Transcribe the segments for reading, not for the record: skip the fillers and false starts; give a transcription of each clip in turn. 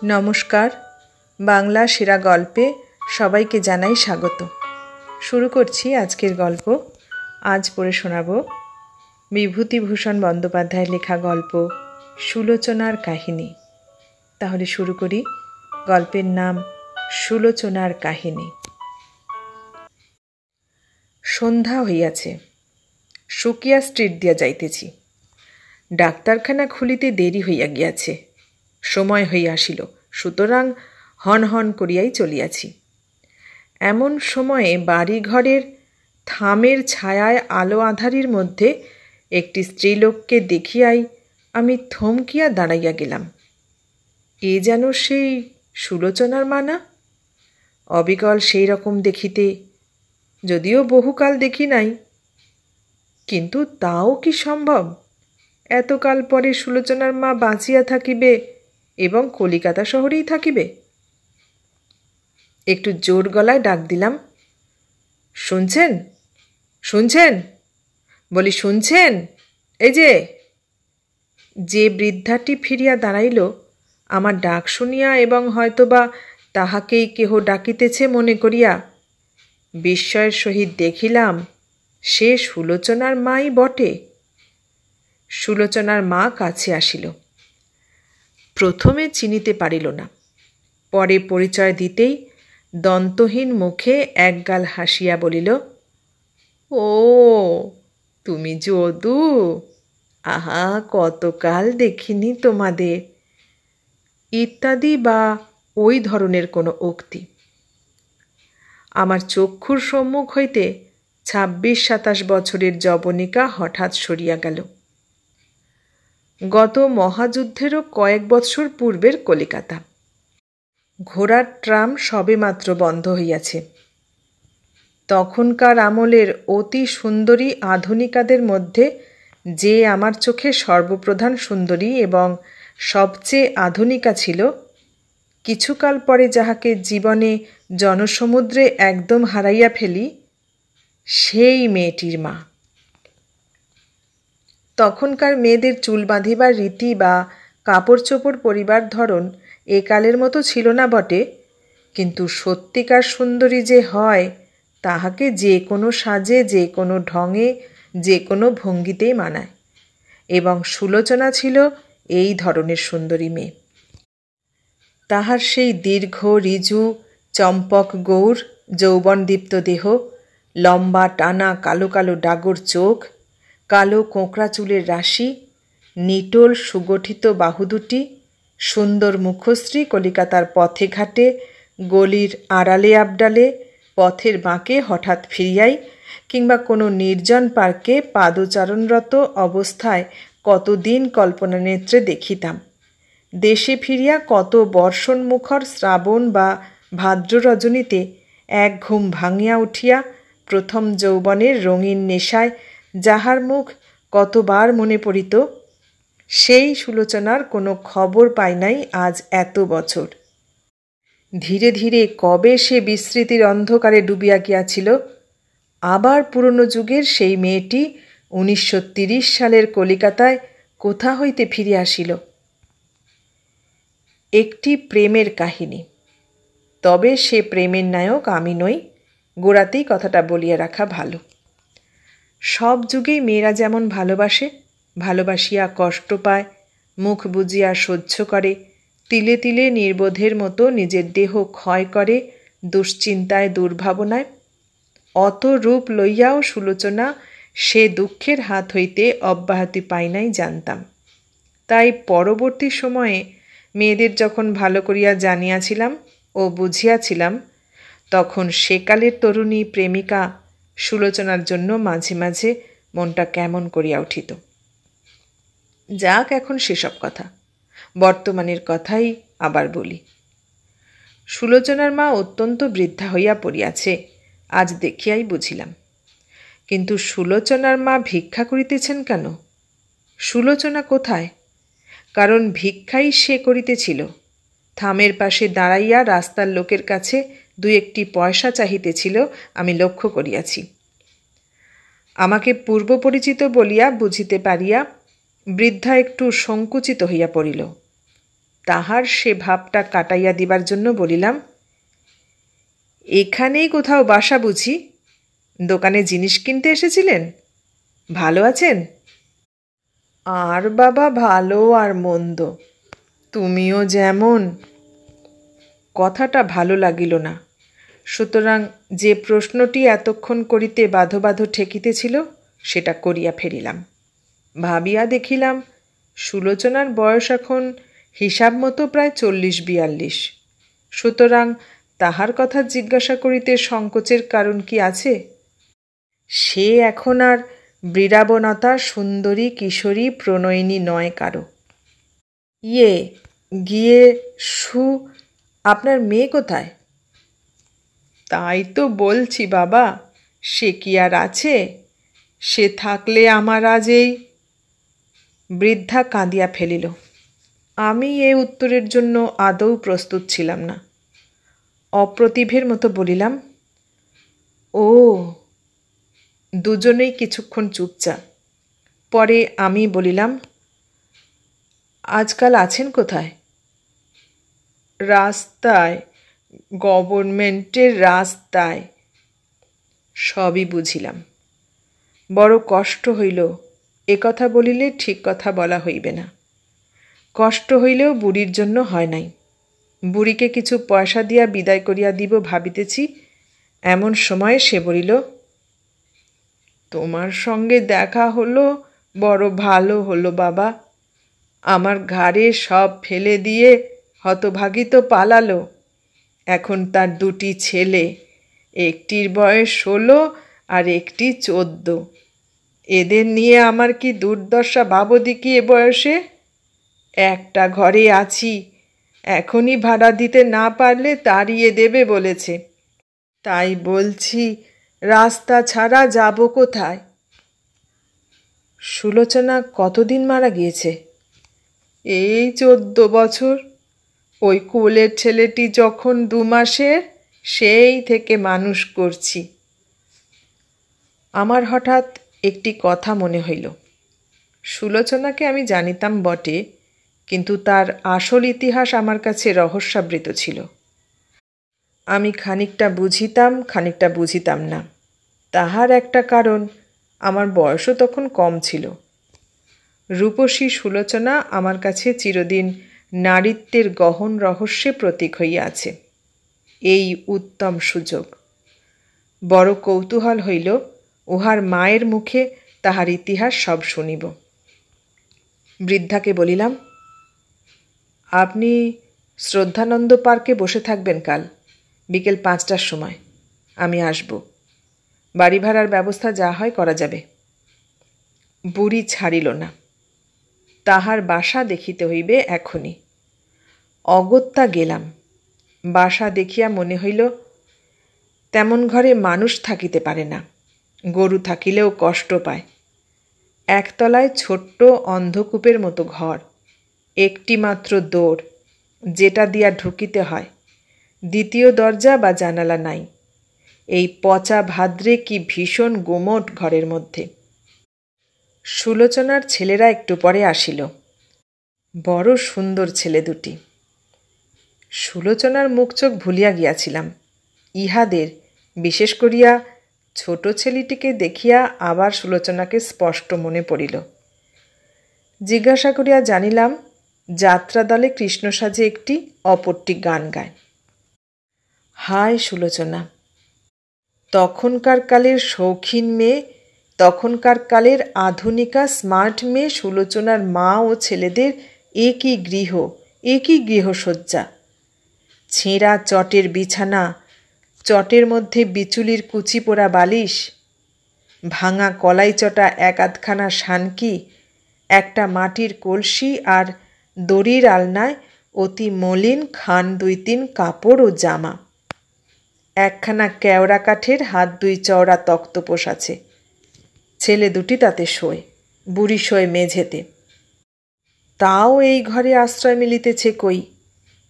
নমস্কার। বাংলা সেরা গল্পে সবাইকে জানাই স্বাগত। শুরু করছি আজকের গল্প। আজ পড়ে শোনাব বিভূতিভূষণ বন্দ্যোপাধ্যায়ের লেখা গল্প সুলোচনার কাহিনী। তাহলে শুরু করি। গল্পের নাম সুলোচনার কাহিনী। সন্ধ্যা হইয়াছে, সুকিয়া স্ট্রিট দিয়া যাইতেছি। ডাক্তারখানা খুলিতে দেরি হইয়া গিয়াছে, সময় হইয়া আসিল, সুতরাং হন হন করিয়াই চলিয়াছি। এমন সময়ে বাড়িঘরের থামের ছায়ায় আলো আঁধারির মধ্যে একটি স্ত্রীলোককে দেখিয়াই আমি থমকিয়া দাঁড়াইয়া গেলাম। এ যেন সেই সুলোচনার মা না? অবিকল সেই রকম দেখিতে, যদিও বহুকাল দেখি নাই, কিন্তু তাও কি সম্ভব এতকাল পরে সুলোচনার মা বাঁচিয়া থাকিবে এবং কলিকাতা শহরেই থাকিবে? একটু জোর গলায় ডাক দিলাম, শুনছেন? শুনছেন? বলি, শুনছেন? এই যে বৃদ্ধাটি ফিরিয়া দাঁড়াইল আমার ডাক শুনিয়া এবং হয়তোবা তাহাকেই কেহ ডাকিতেছে মনে করিয়া, বিস্ময়ের সহিত দেখিলাম সে সুলোচনার মাই বটে। সুলোচনার মা কাছে আসিল। প্রথমে চিনিতে পারিল না, পরে পরিচয় দিতেই দন্তহীন মুখে একগাল হাসিয়া বলিল, ও তুমি যদু? আহা, কতকাল দেখিনি তোমাদের, ইত্যাদি বা ওই ধরনের কোনো উক্তি। আমার চক্ষুর সম্মুখ হইতে ২৬-২৭ বছরের যবনিকা হঠাৎ সরিয়া গেল। গত মহাযুদ্ধেরও কয়েক বৎসর পূর্বের কলিকাতা। ঘোড়ার ট্রাম সবেমাত্র বন্ধ হইয়াছে। তখনকার আমলের অতি সুন্দরী আধুনিকাদের মধ্যে যে আমার চোখে সর্বপ্রধান সুন্দরী এবং সবচেয়ে আধুনিকা ছিল, কিছুকাল পরে যাহাকে জীবনে জনসমুদ্রে একদম হারাইয়া ফেলি, সেই মেয়েটির মা। তখনকার মেয়েদের চুল বাঁধিবার রীতি বা কাপড় চোপড় পরিবার ধরন একালের মতো ছিল না বটে, কিন্তু সত্যিকার সুন্দরী যে হয় তাহাকে যে কোনো সাজে, যে কোনো ঢঙে, যে কোনো ভঙ্গিতেই মানায়, এবং সুলোচনা ছিল এই ধরনের সুন্দরী মেয়ে। তাহার সেই দীর্ঘ ঋজু চম্পক গৌর, যৌবনদীপ্ত দেহ, লম্বা টানা কালো কালো ডাগর চোখ, কালো কোঁকড়া চুলের রাশি, নিটোল সুগঠিত বাহু দুটি, সুন্দর মুখশ্রী কলিকাতার পথে ঘাটে, গলির আড়ালে আবডালে, পথের বাঁকে হঠাৎ ফিরিয়াই, কিংবা কোনো নির্জন পার্কে পাদচারণরত অবস্থায় কতদিন কল্পনা নেত্রে দেখিতাম। দেশে ফিরিয়া কত বর্ষণমুখর শ্রাবণ বা ভাদ্র রজনীতে এক ঘুম ভাঙিয়া উঠিয়া প্রথম যৌবনের রঙিন নেশায় যাহার মুখ কতবার মনে পড়িত, সেই সুলোচনার কোনো খবর পাই নাই আজ এত বছর। ধীরে ধীরে কবে সে বিস্মৃতির অন্ধকারে ডুবিয়া গিয়াছিল, আবার পুরনো যুগের সেই মেয়েটি ১৯৩০ সালের কলিকাতায় কোথা হইতে ফিরে আসিল। একটি প্রেমের কাহিনী, তবে সে প্রেমের নায়ক আমি নই, গোড়াতেই কথাটা বলিয়া রাখা ভালো। সব যুগেই মেয়েরা যেমন ভালোবাসে, ভালোবাসিয়া কষ্ট পায়, মুখ বুজিয়া সহ্য করে, তিলে তিলে নির্বোধের মতো নিজের দেহ ক্ষয় করে দুশ্চিন্তায় দুর্ভাবনায়, অত রূপ লইয়াও সুলোচনা সে দুঃখের হাত হইতে অব্যাহতি পাই নাই জানতাম। তাই পরবর্তী সময়ে মেয়েদের যখন ভালো করিয়া জানিয়াছিলাম ও বুঝিয়াছিলাম, তখন সেকালের তরুণী প্রেমিকা সুলোচনার জন্য মাঝে মাঝে মনটা কেমন করিয়া উঠিত। যাক, এখন সেসব কথা, বর্তমানের কথাই আবার বলি। সুলোচনার মা অত্যন্ত বৃদ্ধা হইয়া পড়িয়াছে, আজ দেখিয়াই বুঝিলাম। কিন্তু সুলোচনার মা ভিক্ষা করিতেছেন কেন? সুলোচনা কোথায়? কারণ ভিক্ষাই সে করিতেছিল। থামের পাশে দাঁড়াইয়া রাস্তার লোকের কাছে ২-১টি পয়সা চাহিতেছিল, আমি লক্ষ্য করিয়াছি। আমাকে পূর্ব পরিচিত বলিয়া বুঝিতে পারিয়া বৃদ্ধা একটু সংকুচিত হইয়া পড়িল। তাহার সে ভাবটা কাটাইয়া দিবার জন্য বলিলাম, এখানেই কোথাও বাসা বুঝি? দোকানে জিনিস কিনতে এসেছিলেন? ভালো আছেন? আর বাবা, ভালো আর মন্দ, তুমিও যেমন। কথাটা ভালো লাগিল না, সুতরাং যে প্রশ্নটি এতক্ষণ করিতে বাধো বাধো ঠেকিতেছিল সেটা করিয়া ফেলিলাম। ভাবিয়া দেখিলাম সুলোচনার বয়স এখন হিসাব মতো প্রায় 40-42। সুতরাং তাহার কথা জিজ্ঞাসা করিতে সংকোচের কারণ কি আছে? সে এখন আর বীরাবনতা সুন্দরী কিশোরী প্রণয়িনী নয় কারো। গিয়ে আপনার মেয়ে কোথায়? তাই তো বলছি বাবা, সে কি আর আছে? সে থাকলে আমার আজ এই। বৃদ্ধা কাঁদিয়া ফেলিল। আমি এ উত্তরের জন্য আদৌ প্রস্তুত ছিলাম না। অপ্রতিভের মতো বলিলাম, ও। দুজনেই কিছুক্ষণ চুপচাপ। পরে আমি বলিলাম, আজকাল আছেন কোথায়? রাস্তায়, গভর্নমেন্টের রাস্তায়। সবই বুঝিলাম। বড় কষ্ট হইল। কথা বলিলে ঠিক কথা বলা হইবে না। কষ্ট হইলেও বুড়ির জন্য হয় নাই। বুড়িকে কিছু পয়সা দিয়া বিদায় করিয়া দিব ভাবিতেছি, এমন সময় সে বলিল, তোমার সঙ্গে দেখা হলো, বড় ভালো হলো বাবা। আমার ঘাড়ে সব ফেলে দিয়ে হতভাগী তো পালালো। এখন তার 2টি ছেলে, একটির বয়স 16 আর একটি 14। এদের নিয়ে আমার কি দুর্দশা ভাবো দেখি এ বয়সে। একটা ঘরে আছি, এখনই ভাড়া দিতে না পারলে তাড়িয়ে দেবে বলেছে। তাই বলছি, রাস্তা ছাড়া যাব কোথায়? সুলোচনা কতদিন মারা গিয়েছে? এই 14 বছর। ওই কোলের ছেলেটি যখন 2 মাসের, সেই থেকে মানুষ করছি। আমার হঠাৎ একটি কথা মনে হইল। সুলোচনাকে আমি জানিতাম বটে, কিন্তু তার আসল ইতিহাস আমার কাছে রহস্যাবৃত ছিল। আমি খানিকটা বুঝিতাম, খানিকটা বুঝিতাম না। তাহার একটা কারণ, আমার বয়সও তখন কম ছিল। রূপসী সুলোচনা আমার কাছে চিরদিন নারীত্বের গহন রহস্যে প্রতীক হইয়া আছে। এই উত্তম সুযোগ। বড় কৌতূহল হইল উহার মায়ের মুখে তাহার ইতিহাস সব শুনিব। বৃদ্ধাকে বলিলাম, আপনি শ্রদ্ধানন্দ পার্কে বসে থাকবেন কাল বিকেল 5টার সময়। আমি আসব। বাড়ি ভাড়ার ব্যবস্থা যা হয় করা যাবে। বুড়ি ছাড়িল না। তাহার বাসা দেখিতে হইবে এখনই। অগত্যা গেলাম। বাসা দেখিয়া মনে হইল তেমন ঘরে মানুষ থাকিতে পারে না। গরু থাকিলেও কষ্ট পায়। একতলায় ছোট্ট অন্ধকূপের মতো ঘর, একটি মাত্র দোর, যেটা দিয়া ঢুকিতে হয়। দ্বিতীয় দরজা বা জানালা নাই। এই পচা ভাদ্রে কি ভীষণ গোমট ঘরের মধ্যে। সুলোচনার ছেলেরা একটু পরে আসিল। বড় সুন্দর ছেলে দুটি। সুলোচনার মুখ চোখ ভুলিয়া গিয়াছিলাম। ইহাদের, বিশেষ করিয়া ছোট ছেলেটিকে দেখিয়া আবার সুলোচনাকে স্পষ্ট মনে পড়িল। জিজ্ঞাসা করিয়া জানিলাম, যাত্রা দলে কৃষ্ণ সাজে একটি, অপরটি গান গায়। হায় সুলোচনা! তখনকার কালের শৌখিন মেয়ে, তখনকার কালের আধুনিকা স্মার্ট মেয়ে সুলোচনার মা ও ছেলেদের একই গৃহ, একই গৃহসজ্জা। ছেঁড়া চটের বিছানা, চটের মধ্যে বিচুলির কুচি পোড়া বালিশ, ভাঙা কলাই চটা 1-8খানা শানকি, একটা মাটির কলসি আর দড়ির আলনায় অতি মলিন খান 2-3 কাপড় ও জামা। একখানা কেওড়া কাঠের হাত 2 চওড়া তক্তপোষ আছে। ছেলে দুটি তাতে শোয়, বুড়ি শোয় মেঝেতে। তাও এই ঘরে আশ্রয় মিলিতেছে কই?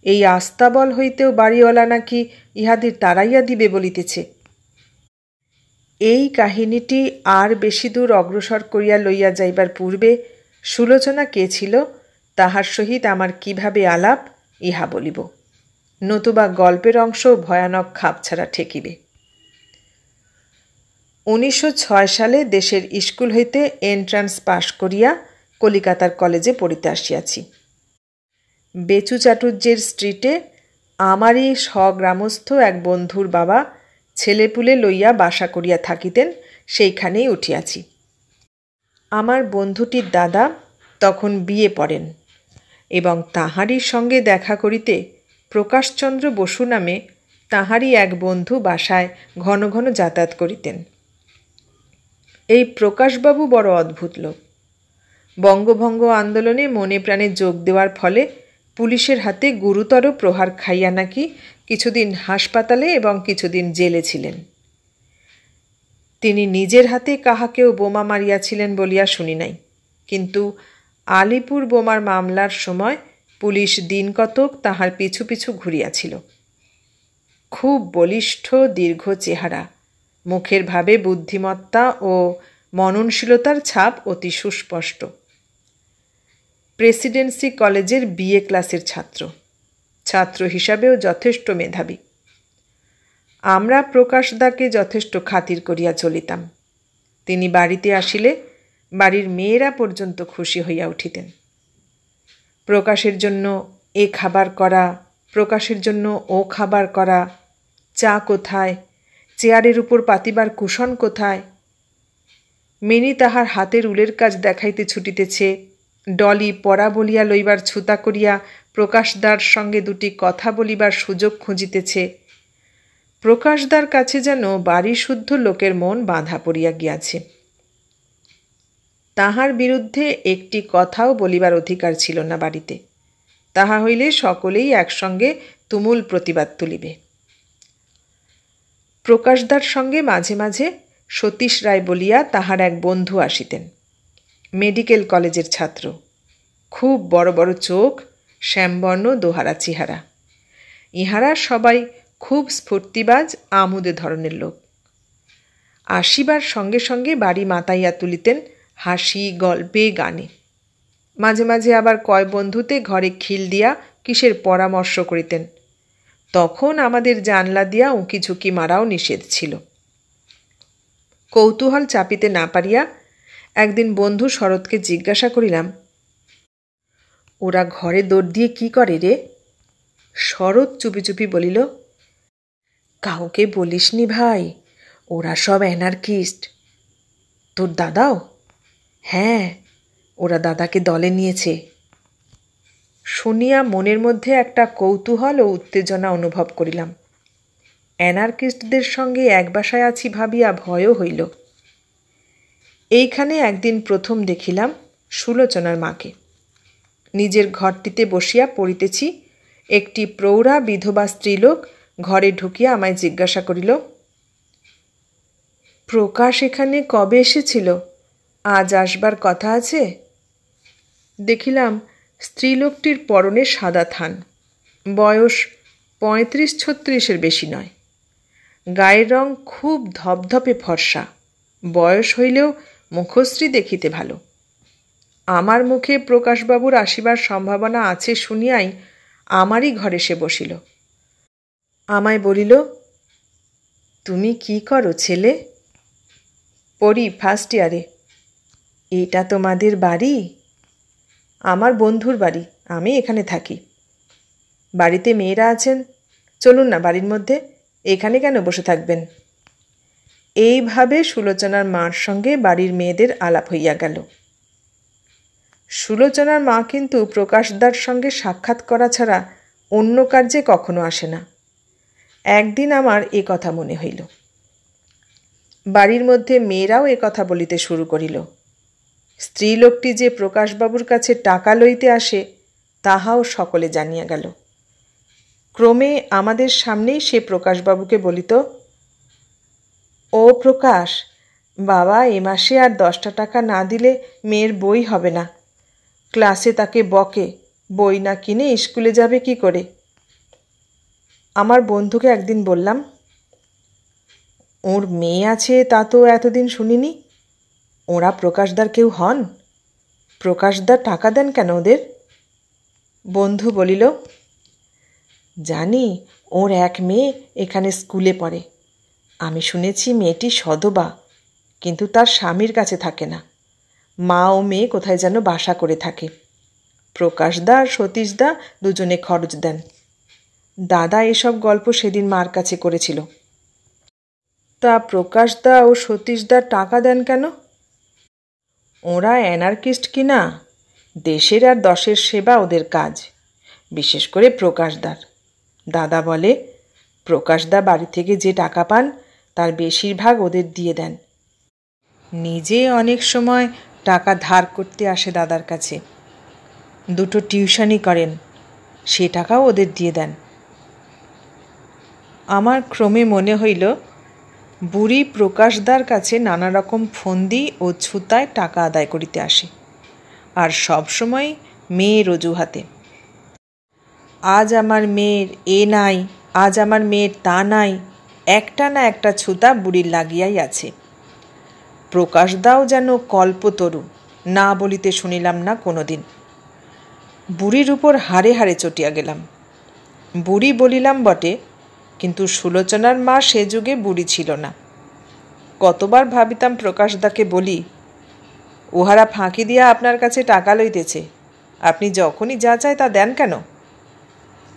এই আস্তাবল হইতেও বাড়িওয়ালা নাকি ইহাদের তাড়াইয়া দিবে বলিতেছে। এই কাহিনীটি আর বেশি দূর অগ্রসর করিয়া লইয়া যাইবার পূর্বে সুলোচনা কে ছিল, তাহার সহিত আমার কিভাবে আলাপ, ইহা বলিব, নতুবা গল্পের অংশ ভয়ানক খাপছাড়া ঠেকিবে। 1906 সালে দেশের স্কুল হইতে এন্ট্রান্স পাশ করিয়া কলিকাতার কলেজে পড়িতে আসিয়াছি। বেচু চাটুর্যের স্ট্রিটে আমারই স্বগ্রামস্থ এক বন্ধুর বাবা ছেলেপুলে লইয়া বাসা করিয়া থাকিতেন, সেইখানেই উঠিয়াছি। আমার বন্ধুটির দাদা তখন বিয়ে পড়েন এবং তাহারই সঙ্গে দেখা করিতে প্রকাশচন্দ্র বসু নামে তাহারই এক বন্ধু বাসায় ঘন ঘন যাতায়াত করিতেন। এই প্রকাশবাবু বড় অদ্ভুত লোক। বঙ্গভঙ্গ আন্দোলনে মনে প্রাণে যোগ দেওয়ার ফলে পুলিশের হাতে গুরুতর প্রহার খাইয়া নাকি কিছুদিন হাসপাতালে এবং কিছুদিন জেলে ছিলেন। তিনি নিজের হাতে কাহাকেও বোমা মারিয়াছিলেন বলিয়া শুনি নাই, কিন্তু আলিপুর বোমার মামলার সময় পুলিশ দিন কতক তাহার পিছু পিছু ঘুরিয়াছিল। খুব বলিষ্ঠ দীর্ঘ চেহারা, মুখের ভাবে বুদ্ধিমত্তা ও মননশীলতার ছাপ অতি সুস্পষ্ট। প্রেসিডেন্সি কলেজের বিএ ক্লাসের ছাত্র হিসাবেও যথেষ্ট মেধাবী। আমরা প্রকাশদাকে যথেষ্ট খাতির করিয়া চলিতাম। তিনি বাড়িতে আসিলে বাড়ির মেয়েরা পর্যন্ত খুশি হইয়া উঠিতেন। প্রকাশের জন্য এ খাবার করা, প্রকাশের জন্য ও খাবার করা, চা কোথায়, চেয়ারের উপর পাতিবার কুশন কোথায়। মিনি তাহার হাতের উলের কাজ দেখাইতে ছুটিতেছে, ডলি পড়া বলিয়া লইবার ছুতা করিয়া প্রকাশদার সঙ্গে দুটি কথা বলিবার সুযোগ খুঁজিতেছে। প্রকাশদার কাছে যেন বাড়ি শুদ্ধ লোকের মন বাঁধা পড়িয়া গিয়াছে। তাহার বিরুদ্ধে একটি কথাও বলিবার অধিকার ছিল না বাড়িতে। তাহা হইলে সকলেই একসঙ্গে তুমুল প্রতিবাদ তুলিবে। প্রকাশদার সঙ্গে মাঝে মাঝে সতীশ রায় বলিয়া তাহার এক বন্ধু আসিতেন, মেডিকেল কলেজের ছাত্র। খুব বড় বড় চোখ, শ্যামবর্ণ দোহারা চেহারা। ইহারা সবাই খুব স্ফূর্তিবাজ আমোদে ধরনের লোক। আসিবার সঙ্গে সঙ্গে বাড়ি মাতাইয়া তুলিতেন হাসি, গল্পে, গানে। মাঝে মাঝে আবার কয় বন্ধুতে ঘরে খিল দিয়া কিসের পরামর্শ করিতেন। তখন আমাদের জানলা দিয়া উঁকি ঝুঁকি মারাও নিষেধ ছিল। কৌতূহল চাপিতে না পারিয়া একদিন বন্ধু শরৎকে জিজ্ঞাসা করিলাম, ওরা ঘরে দৌড় দিয়ে কি করে রে? শরৎ চুপি চুপি বলিল, কাউকে বলিসনি ভাই, ওরা সব অ্যানার্কিস্ট। তোর দাদাও? হ্যাঁ, ওরা দাদাকে দলে নিয়েছে। শুনিয়া মনের মধ্যে একটা কৌতূহল ও উত্তেজনা অনুভব করিলাম। অ্যানার্কিস্টদের সঙ্গে এক বাসায় আছি ভাবিয়া ভয়ও হইল। এইখানে একদিন প্রথম দেখিলাম সুলোচনার মাকে। নিজের ঘরটিতে বসিয়া পড়িতেছি, একটি প্রৌঢ়া বিধবা স্ত্রীলোক ঘরে ঢুকিয়া আমায় জিজ্ঞাসা করিল, প্রকাশ এখানে কবে এসেছিল? আজ আসবার কথা আছে? দেখিলাম স্ত্রীলোকটির পরনে সাদা থান, বয়স 35-36 বেশি নয়। গায়ের রং খুব ধপধপে ফর্সা, বয়স হইলেও মুখশ্রী দেখিতে ভালো। আমার মুখে প্রকাশবাবুর আসিবার সম্ভাবনা আছে শুনিয়াই আমারই ঘরে সে বসিল। আমায় বলিল, তুমি কি করো ছেলে? পড়ি ফার্স্ট ইয়ারে। এটা তোমাদের বাড়ি? আমার বন্ধুর বাড়ি, আমি এখানে থাকি। বাড়িতে মেয়েরা আছেন, চলুন না বাড়ির মধ্যে, এখানে কেন বসে থাকবেন? এইভাবে সুলোচনার মার সঙ্গে বাড়ির মেয়েদের আলাপ হইয়া গেল। সুলোচনার মা কিন্তু প্রকাশদার সঙ্গে সাক্ষাৎ করা ছাড়া অন্য কার্যে কখনো আসে না। একদিন আমার এ কথা মনে হইল। বাড়ির মধ্যে মেয়েরাও এ কথা বলিতে শুরু করিল। স্ত্রীলোকটি যে প্রকাশবাবুর কাছে টাকা লইতে আসে তাহাও সকলে জানিয়া গেল। ক্রমে আমাদের সামনেই সে প্রকাশবাবুকে বলিত, ও প্রকাশ, বাবা এ মাসে আর 10টা টাকা না দিলে মেয়ের বই হবে না। ক্লাসে তাকে বকে, বই না কিনে স্কুলে যাবে কি করে। আমার বন্ধুকে একদিন বললাম, ওর মেয়ে আছে তা তো এতদিন শুনিনি। ওরা প্রকাশদার কেউ হন? প্রকাশদার টাকা দেন কেন ওদের? বন্ধু বলিল, জানি, ওর এক মেয়ে এখানে স্কুলে পড়ে। আমি শুনেছি মেয়েটি সধবা, কিন্তু তার স্বামীর কাছে থাকে না। মা ও মেয়ে কোথায় যেন বাসা করে থাকে। প্রকাশদা আর সতীশদা দুজনে খরচ দেন। দাদা এসব গল্প সেদিন মার কাছে করেছিল। তা প্রকাশদা ও সতীশদা টাকা দেন কেন? ওরা অ্যানার্কিস্ট কিনা, দেশের আর দশের সেবা ওদের কাজ, বিশেষ করে প্রকাশদার। দাদা বলে, প্রকাশদা বাড়ি থেকে যে টাকা পান তার বেশিরভাগ ওদের দিয়ে দেন। নিজে অনেক সময় টাকা ধার করতে আসে দাদার কাছে। দুটো টিউশনি করেন, সে টাকাও ওদের দিয়ে দেন। আমার ক্রমে মনে হইল বুড়ি প্রকাশদার কাছে নানা রকম ফন্দি ও ছুতায় টাকা আদায় করিতে আসে, আর সবসময় মেয়ের অজুহাতে। আজ আমার মেয়ের এ নাই, আজ আমার মেয়ের তা নাই, একটা না একটা ছুতা বুড়ির লাগিয়াই আছে। প্রকাশদাও যেন কল্পতরু, না বলিতে শুনিলাম না কোনোদিন। বুড়ির উপর হাড়ে হাড়ে চটিয়া গেলাম। বুড়ি বলিলাম বটে, কিন্তু সুলোচনার মা সে যুগে বুড়ি ছিল না। কতবার ভাবিতাম প্রকাশদাকে বলি, উহারা ফাঁকি দিয়া আপনার কাছে টাকা লইতেছে, আপনি যখনই যা চায় তা দেন কেন?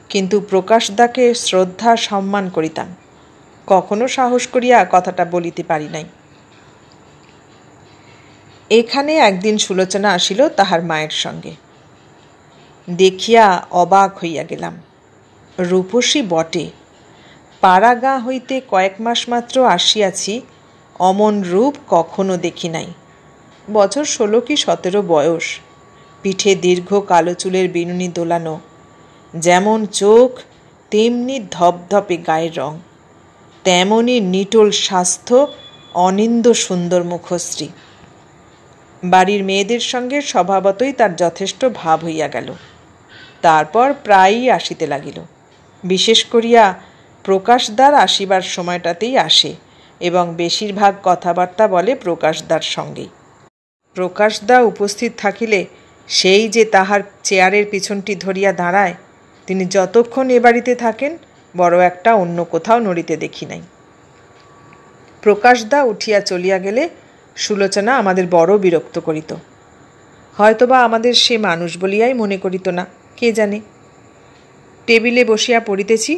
কিন্তু প্রকাশদাকে শ্রদ্ধা সম্মান করিতাম, কখনো সাহস করিয়া কথাটা বলিতে পারি নাই। এখানে একদিন সুলোচনা আসিল তাহার মায়ের সঙ্গে। দেখিয়া অবাক হইয়া গেলাম। রূপসী বটে, পাড়া গাঁ হইতে কয়েক মাস মাত্র আসিয়াছি, অমন রূপ কখনো দেখি নাই। বছর 16 কি 17 বয়স, পিঠে দীর্ঘ কালো চুলের বিনুনি দোলানো, যেমন চোখ তেমনি ধপধপে গায়ের রং, তেমনি নিটোল স্বাস্থ্য, অনিন্দ সুন্দর মুখশ্রী। বাড়ির মেয়েদের সঙ্গে স্বভাবতই তার যথেষ্ট ভাব হইয়া গেল। তারপর প্রায়ই আসিতে লাগিল। বিশেষ করিয়া প্রকাশদার আসিবার সময়টাতেই আসে এবং বেশিরভাগ কথাবার্তা বলে প্রকাশদার সঙ্গেই। প্রকাশদা উপস্থিত থাকিলে সেই যে তাহার চেয়ারের পিছনটি ধরিয়া দাঁড়ায়, তিনি যতক্ষণ এ বাড়িতে থাকেন বড় একটা অন্য কোথাও নড়িতে দেখি নাই। প্রকাশদা উঠিয়া চলিয়া গেলে সুলোচনা আমাদের বড় বিরক্ত করিত। হয়তোবা আমাদের সে মানুষ বলিয়াই মনে করিত না, কে জানে। টেবিলে বসিয়া পড়িতেছি,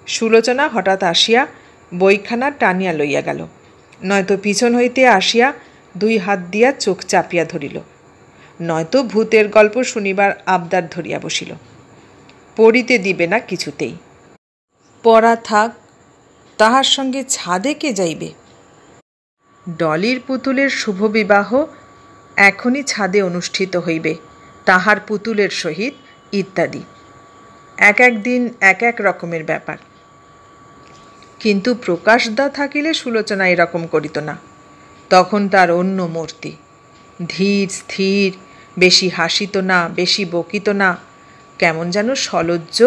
সুলোচনা হঠাৎ আসিয়া বইখানা টানিয়া লইয়া গেল, নয়তো পিছন হইতে আসিয়া 2 হাত দিয়া চোখ চাপিয়া ধরিল, নয়তো ভূতের গল্প শুনিবার আবদার ধরিয়া বসিল। পড়িতে দিবে না কিছুতেই। পড়া থাক, তাহার সঙ্গে ছাদে কে যাইবে? ডলির পুতুলের শুভ বিবাহ এখনই ছাদে অনুষ্ঠিত হইবে, তাহার পুতুলের সহিত ইত্যাদি। এক এক দিন এক এক রকমের ব্যাপার। কিন্তু প্রকাশদা থাকিলে সুলোচনা এরকম করিত না। তখন তার অন্য মূর্তি, ধীর স্থির, বেশি হাসিত না, বেশি বকিত না, কেমন যেন সলজ্জ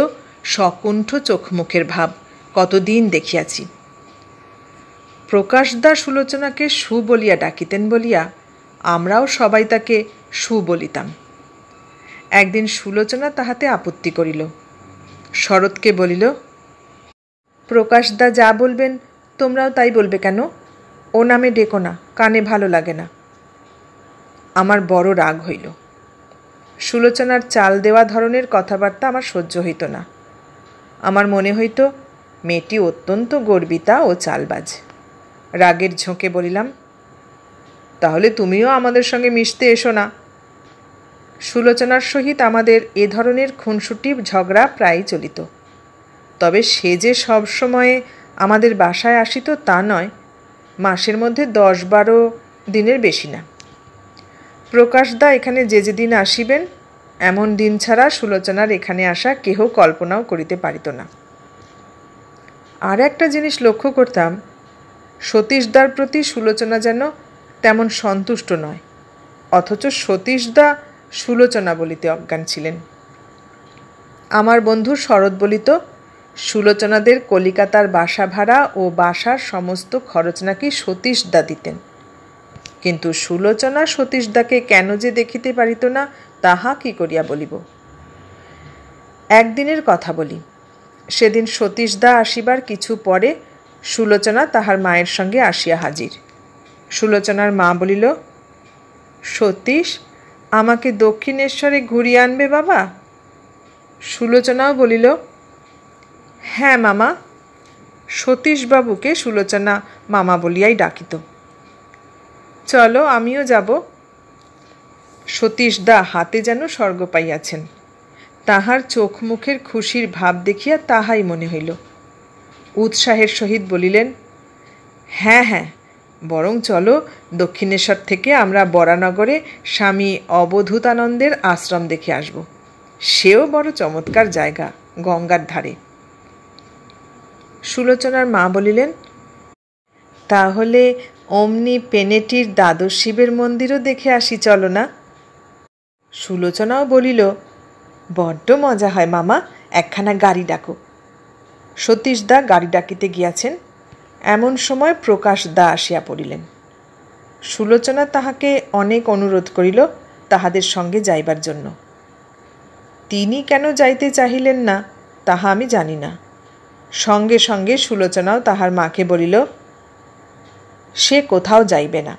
সকুণ্ঠ চোখ মুখের ভাব কতদিন দেখিয়াছি। প্রকাশদা সুলোচনাকে সু বলিয়া ডাকিতেন বলিয়া আমরাও সবাই তাকে সু বলিতাম। একদিন সুলোচনা তাহাতে আপত্তি করিল। শরৎকে বলিল, প্রকাশদা যা বলবেন তোমরাও তাই বলবে কেন? ও নামে ডেকো না, কানে ভালো লাগে না। আমার বড় রাগ হইল। সুলোচনার চাল দেওয়া ধরনের কথাবার্তা আমার সহ্য হইত না। আমার মনে হইত মেয়েটি অত্যন্ত গর্বিতা ও চালবাজ। রাগের ঝোঁকে বলিলাম, তাহলে তুমিও আমাদের সঙ্গে মিশতে এসো না। সুলোচনার সহিত আমাদের এ ধরনের খুনসুটি ঝগড়া প্রায়ই চলিত। তবে সে যে সব সময়ে আমাদের বাসায় আসিত তা নয়, মাসের মধ্যে 10-12 দিনের বেশি না। প্রকাশদা এখানে যে যে দিন আসিবেন, এমন দিন ছাড়া সুলোচনার এখানে আসা কেহ কল্পনাও করিতে পারিত না। আর একটা জিনিস লক্ষ্য করতাম, সতীশদার প্রতি সুলোচনা যেন তেমন সন্তুষ্ট নয়, অথচ সতীশদা সুলোচনা বলিতে অজ্ঞান ছিলেন। আমার বন্ধু শরৎ বলিত, সুলোচনাদের কলিকাতার বাসা ভাড়া ও বাসার সমস্ত খরচ নাকি সতীশদা দিতেন। কিন্তু সুলোচনা সতীশদাকে কেন যে দেখিতে পারিত না, তাহা কি করিয়া বলিব। একদিনের কথা বলি। সেদিন সতীশদা আসিবার কিছু পরে সুলোচনা তাহার মায়ের সঙ্গে আসিয়া হাজির। সুলোচনার মা বলিল, সতীশ, আমাকে দক্ষিণেশ্বরে ঘুরিয়ে আনবে বাবা? সুলোচনাও বলিল, হ্যাঁ মামা। সতীশবাবুকে সুলোচনা মামা বলিয়াই ডাকিত। চলো, আমিও যাব। সতীশদা হাতে যেন স্বর্গ পাইয়াছেন। তাহার চোখ মুখের খুশির ভাব দেখিয়া তাহাই মনে হইল। উৎসাহের সহিত বলিলেন, হ্যাঁ হ্যাঁ, বরং চলো, দক্ষিণেশ্বর থেকে আমরা বরানগরে স্বামী অবধূতানন্দের আশ্রম দেখে আসব। সেও বড় চমৎকার জায়গা, গঙ্গার ধারে। সুলোচনার মা বলিলেন, তাহলে অমনি পেনেটির দ্বাদশ শিবের মন্দিরও দেখে আসি, চলো না? সুলোচনাও বলিল, বড্ড মজা হয় মামা, একখানা গাড়ি ডাকো। সতীশদা গাড়ি ডাকিতে গিয়াছেন। এমন সময় প্রকাশদা আসিয়া পড়িলেন। সুলোচনা তাহাকে অনেক অনুরোধ করিল তাহাদের সঙ্গে যাইবার জন্য। তিনি কেন যাইতে চাহিলেন না তাহা আমি জানি না। সঙ্গে সঙ্গে সুলোচনাও তাহার মাকে বলিল, সে কোথাও যাইবে না,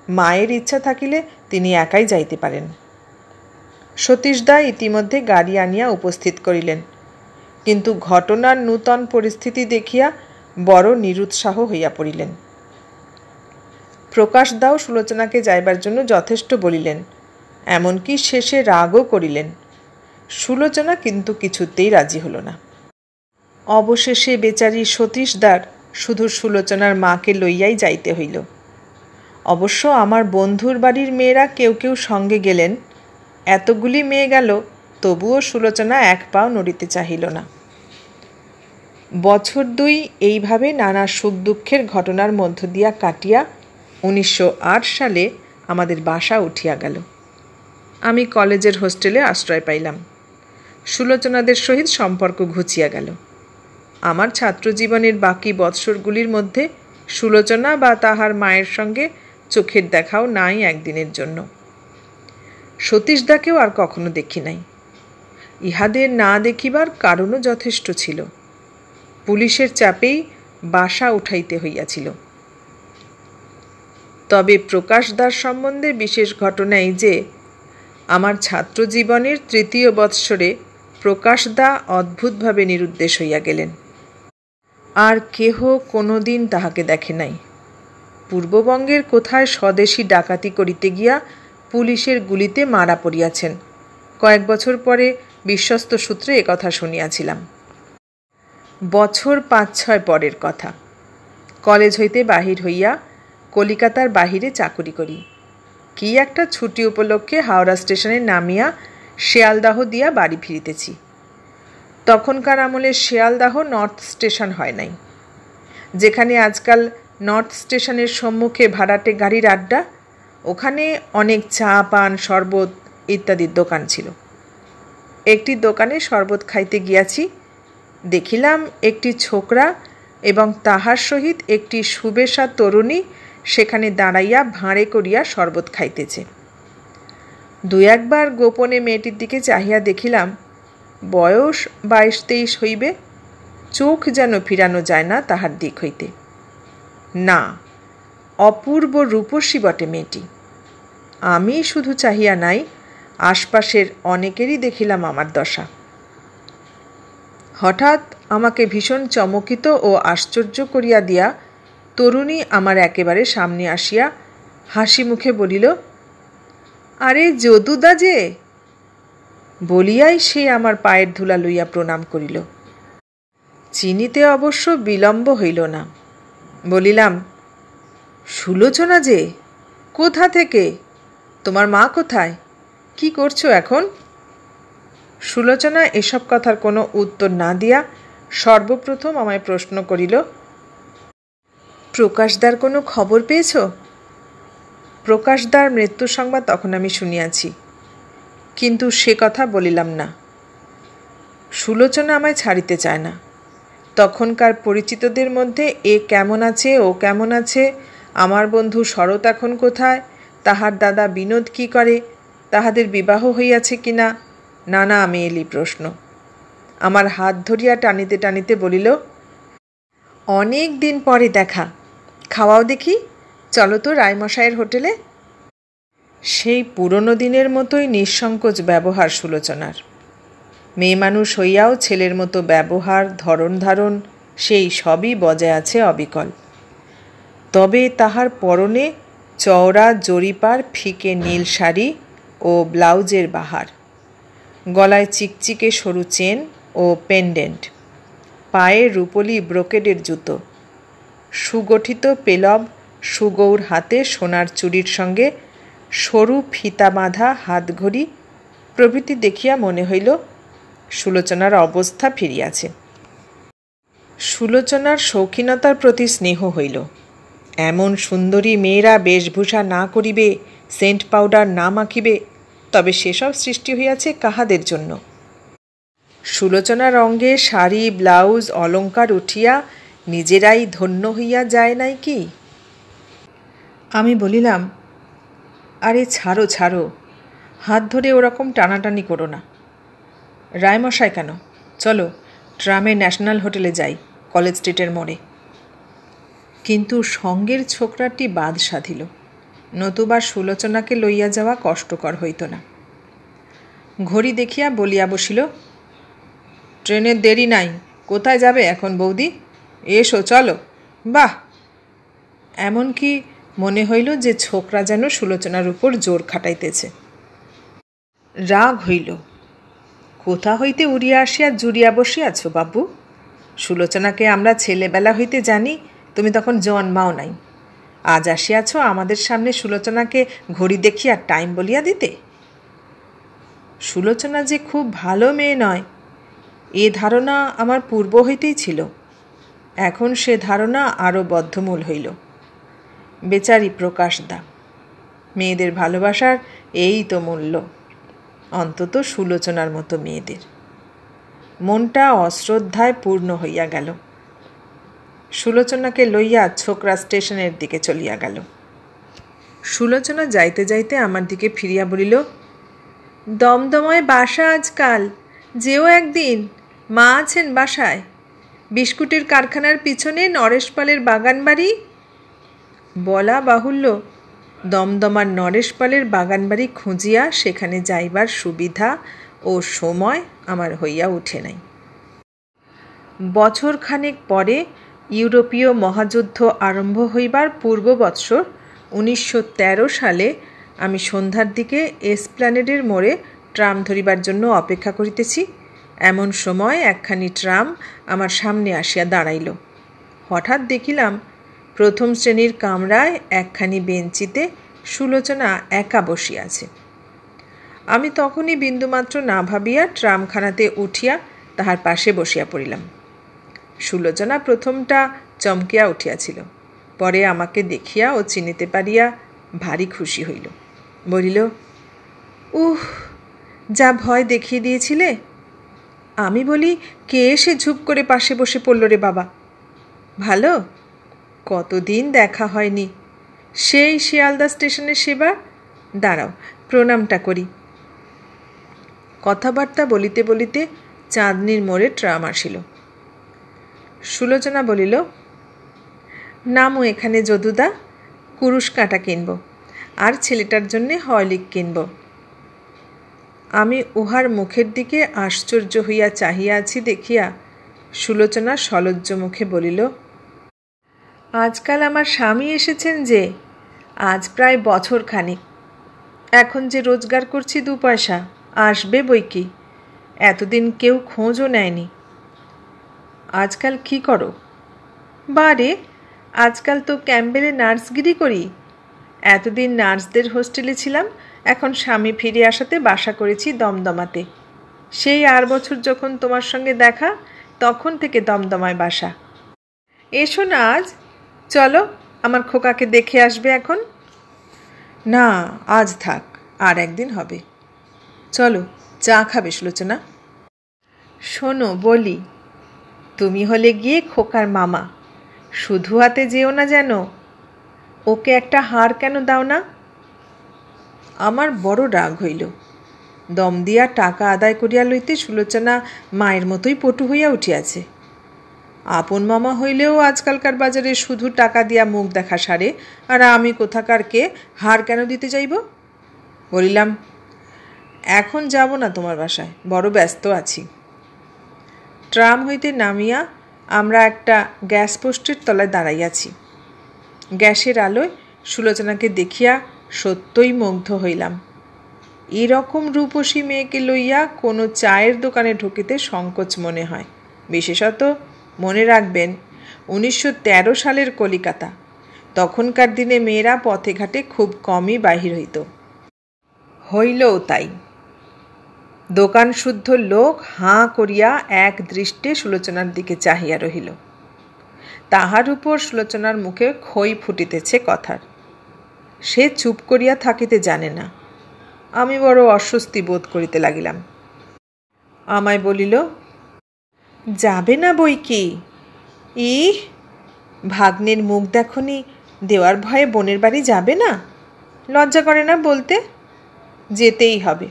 মায়ের ইচ্ছা থাকিলে তিনি একাই যাইতে পারেন। সতীশদা ইতিমধ্যে গাড়ি আনিয়া উপস্থিত করিলেন, কিন্তু ঘটনার নূতন পরিস্থিতি দেখিয়া বড় নিরুৎসাহ হইয়া পড়িলেন। প্রকাশদাও সুলোচনাকে যাইবার জন্য যথেষ্ট বলিলেন, এমনকি শেষে রাগও করিলেন। সুলোচনা কিন্তু কিছুতেই রাজি হল না। অবশেষে বেচারি সতীশদার শুধু সুলোচনার মাকে লইয়াই যাইতে হইল। অবশ্য আমার বন্ধুর বাড়ির মেয়েরা কেউ কেউ সঙ্গে গেলেন। এতগুলি মেয়ে গেল, তবুও সুলোচনা এক পাও নড়িতে চাহিল না। বছর দুই এইভাবে নানা সুখ দুঃখের ঘটনার মধ্য দিয়া কাটিয়া 1908 সালে আমাদের বাসা উঠিয়া গেল। আমি কলেজের হোস্টেলে আশ্রয় পাইলাম। সুলোচনাদের সহিত সম্পর্ক ঘুচিয়া গেল। আমার ছাত্রজীবনের বাকি বৎসরগুলির মধ্যে সুলোচনা বা তাহার মায়ের সঙ্গে চোখের দেখাও নাই একদিনের জন্য। সতীশদাকেও আর কখনো দেখি নাই। ইহাদের না দেখিবার কারণও যথেষ্ট ছিল। পুলিশের চাপেই বাসা উঠাইতে হইয়াছিল। তবে প্রকাশদার সম্বন্ধে বিশেষ ঘটনা এই যে, আমার ছাত্রজীবনের 3য় বৎসরে প্রকাশদা অদ্ভুতভাবে নিরুদ্দেশ হইয়া গেলেন। আর কেহ কোনো দিন তাহাকে দেখে নাই। পূর্ববঙ্গের কোথায় স্বদেশী ডাকাতি করিতে গিয়া পুলিশের গুলিতে মারা পড়িয়াছেন। কয়েক বছর পরে বিশ্বস্ত সূত্রে একথা শুনিয়াছিলাম। বছর 5-6 পরের কথা। কলেজ হইতে বাহির হইয়া কলিকাতার বাহিরে চাকুরি করি। কি একটা ছুটি উপলক্ষে হাওড়া স্টেশনে নামিয়া শিয়ালদাহ দিয়া বাড়ি ফিরিতেছি। তখনকার আমলে শিয়ালদাহ নর্থ স্টেশন হয় নাই। যেখানে আজকাল নর্থ স্টেশনের সম্মুখে ভাড়াটে গাড়ির আড্ডা, ওখানে অনেক চা পান শরবত ইত্যাদির দোকান ছিল। একটি দোকানে শরবত খাইতে গিয়াছি। দেখিলাম একটি ছোকরা এবং তাহার সহিত একটি সুবেশা তরুণী সেখানে দাঁড়াইয়া ভাঁড়ে করিয়া শরবত খাইতেছে। 2-1 বার গোপনে মেয়েটির দিকে চাহিয়া দেখিলাম, বয়স 22-23 হইবে। চোখ যেন ফিরানো যায় না তাহার দিক হইতে। না, অপূর্ব রূপসী বটে মেয়েটি। আমি শুধু চাহিয়া নাই, আশপাশের অনেকেরই দেখিলাম আমার দশা। হঠাৎ আমাকে ভীষণ চমকিত ও আশ্চর্য করিয়া দিয়া তরুণী আমার একেবারে সামনে আসিয়া হাসি মুখে বলিল, আরে যদুদা যে! বলিয়াই সে আমার পায়ের ধুলা লইয়া প্রণাম করিল। চিনিতে অবশ্য বিলম্ব হইল না। বলিলাম, সুলোচনা যে! কোথা থেকে? তোমার মা কোথায়? কি করছো এখন? সুলোচনা এসব কথার কোনো উত্তর না দিয়া সর্বপ্রথম আমায় প্রশ্ন করিল, প্রকাশদার কোনো খবর পেয়েছ? প্রকাশদার মৃত্যু সংবাদ তখন আমি শুনিয়াছি, কিন্তু সে কথা বলিলাম না। সুলোচনা আমায় ছাড়িতে চায় না। তখনকার পরিচিতদের মধ্যে এ কেমন আছে, ও কেমন আছে, আমার বন্ধু শরৎ এখন কোথায়, তাহার দাদা বিনোদ কি করে, তাহাদের বিবাহ হইয়াছে কিনা, নানা আমেয়েলি প্রশ্ন। আমার হাত ধরিয়া টানিতে টানিতে বলিল, অনেক দিন পরে দেখা, খাওয়াও দেখি, চলো তো রায়মশাইয়ের হোটেলে। সেই পুরনো দিনের মতোই নিঃসংকোচ ব্যবহার সুলোচনার। মেয়ে মানুষ হইয়াও ছেলের মতো ব্যবহার, ধরন ধারণ সেই সবই বজায় আছে অবিকল। তবে তাহার পরনে চওড়া জরিপার ফিকে নীল শাড়ি ও ব্লাউজের বাহার, গলায় চিকচিকে সরু চেন ও পেন্ডেন্ট, পায়ে রুপোলি ব্রোকেডের জুতো, সুগঠিত পেলব সুগৌর হাতে সোনার চুড়ির সঙ্গে সরু ফিতা বাঁধা হাতঘড়ি প্রভৃতি দেখিয়া মনে হইল সুলোচনার অবস্থা ফিরিয়াছে। সুলোচনার শৌখিনতার প্রতি স্নেহ হইল। এমন সুন্দরী মেয়েরা বেশভূষা না করিবে, সেন্ট পাউডার না মাখিবে, তবে সেসব সৃষ্টি হইয়াছে কাহাদের জন্য? সুলোচনার অঙ্গে শাড়ি ব্লাউজ অলঙ্কার উঠিয়া নিজেরাই ধন্য হইয়া যায় নাই কি? আমি বলিলাম, আরে ছাড়ো ছাড়ো, হাত ধরে ওরকম টানাটানি করো না। রায়মশাই কেন, চলো ট্রামে ন্যাশনাল হোটেলে যাই, কলেজ স্ট্রিটের মোড়ে। কিন্তু সঙ্গের ছোকরাটি বাদ সাধিল, নতুবা সুলোচনাকে লইয়া যাওয়া কষ্টকর হইত না। ঘড়ি দেখিয়া বলিয়া বসিল, ট্রেনের দেরি নাই, কোথায় যাবে এখন বৌদি? এসো চলো। বাহ! এমনকি মনে হইল যে ছোকরা যেন সুলোচনার উপর জোর খাটাইতেছে। রাগ হইল। কোথা হইতে উড়িয়া আসিয়া জুড়িয়া বসিয়াছ বাবু? সুলোচনাকে আমরা ছেলেবেলা হইতে জানি, তুমি তখন জন্মাও নাই। আজ আসিয়াছ আমাদের সামনে সুলোচনাকে ঘড়ি দেখিয়া টাইম বলিয়া দিতে? সুলোচনা যে খুব ভালো মেয়ে নয়, এ ধারণা আমার পূর্ব হইতেই ছিল। এখন সে ধারণা আরও বদ্ধমূল হইল। বেচারি প্রকাশ দা, মেয়েদের ভালোবাসার এই তো মূল্য, অন্তত সুলোচনার মতো মেয়েদের। মনটা অশ্রদ্ধায় পূর্ণ হইয়া গেল। সুলোচনাকে লইয়া ছোকরা স্টেশনের দিকে চলিয়া গেল। সুলোচনা যাইতে যাইতে আমার দিকে ফিরিয়া বলিল, দমদমায় বাসা আজকাল, যেও একদিন, মা আছেন বাসায়। বিস্কুটের কারখানার পিছনে নরেশপালের বাগান বাড়ি। বলা বাহুল্য, দমদমার নরেশপালের বাগানবাড়ি খুঁজিয়া সেখানে যাইবার সুবিধা ও সময় আমার হইয়া উঠে নাই। বছর খানেক পরে ইউরোপীয় মহাযুদ্ধ আরম্ভ হইবার পূর্ব বৎসর 1913 সালে আমি সন্ধ্যার দিকে এসপ্ল্যানেডের মোড়ে ট্রাম ধরিবার জন্য অপেক্ষা করিতেছি। এমন সময় একখানি ট্রাম আমার সামনে আসিয়া দাঁড়াইল। হঠাৎ দেখিলাম প্রথম শ্রেণীর কামরায় একখানি বেঞ্চিতে সুলোচনা একা বসিয়াছে। আমি তখনই বিন্দুমাত্র না ভাবিয়া ট্রামখানাতে উঠিয়া তাহার পাশে বসিয়া পড়িলাম। সুলোচনা প্রথমটা চমকিয়া উঠিয়াছিল, পরে আমাকে দেখিয়া ও চিনিতে পারিয়া ভারী খুশি হইল। বলিল, উহ, যা ভয় দেখিয়ে দিয়েছিলে। আমি বলি, কে এসে ঝুপ করে পাশে বসে পড়ল রে বাবা? ভালো, কতদিন দেখা হয়নি। সেই শিয়ালদা স্টেশনের সেবা। দাঁড়াও, প্রণামটা করি। কথাবার্তা বলিতে বলিতে চাঁদনির মোড়ে ট্রাম আসিল। সুলোচনা বলিল, নামো এখানে যদুদা, কুরুশ কাঁটা কিনব, আর ছেলেটার জন্যে হরলিক কিনব। আমি উহার মুখের দিকে আশ্চর্য হইয়া চাহিয়া আছি দেখিয়া সুলোচনা সলজ্জ মুখে বলিল, আজকাল আমার স্বামী এসেছেন যে, আজ প্রায় বছর খানিক। এখন যে রোজগার করছি 2 পয়সা, আসবে বই কি, এতদিন কেউ খোঁজও নেয়নি। আজকাল কি করো? বারে, আজকাল তো ক্যাম্বেলে নার্সগিরি করি। এতদিন নার্সদের হোস্টেলে ছিলাম, এখন স্বামী ফিরে আসাতে বাসা করেছি দমদমাতে। সেই 8 বছর যখন তোমার সঙ্গে দেখা, তখন থেকে দমদমায় বাসা। এসো না আজ, চলো আমার খোকাকে দেখে আসবে এখন। না, আজ থাক, আর একদিন হবে। চলো, চা খাবে সুলোচনা? শোনো বলি, তুমি হলে গিয়ে খোকার মামা, শুধু হাতে যেও না যেন। ওকে একটা হার কেন দাও না? আমার বড় রাগ হইল। দম দিয়া টাকা আদায় করিয়া লইতে সুলোচনা মায়ের মতোই পটু হইয়া উঠিয়াছে। আপন মামা হইলেও আজকালকার বাজারে শুধু টাকা দিয়া মুখ দেখা সারে, আর আমি কোথাকারকে হার কেন দিতে যাইব? বলিলাম, এখন যাব না তোমার বাসায়, বড় ব্যস্ত আছি। ট্রাম হইতে নামিয়া আমরা একটা গ্যাস পোস্টের তলায় দাঁড়াইয়াছি। গ্যাসের আলোয় সুলোচনাকে দেখিয়া সত্যই মুগ্ধ হইলাম। এরকম রূপসী মেয়েকে লইয়া কোনো চায়ের দোকানে ঢুকিতে সংকোচ মনে হয়। বিশেষত মনে রাখবেন 1913 সালের কলিকাতা। তখনকার দিনে মেয়েরা পথে ঘাটে খুব কমই বাহির হইলও তাই। দোকান শুদ্ধ লোক হাঁ করিয়া এক দৃষ্টে সুলোচনার দিকে চাহিয়া রহিল। তাহার উপর সুলোচনার মুখে খই ফুটিতেছে কথার। সে চুপ করিয়া থাকিতে জানে না। আমি বড় অস্বস্তি বোধ করিতে লাগিলাম। আমায় বলিল, যাবে না বই কি? ভাগ্নের মুখ দেখনি, দেওয়ার ভয়ে বোনের বাড়ি যাবে না? লজ্জা করে না বলতে? যেতেই হবে।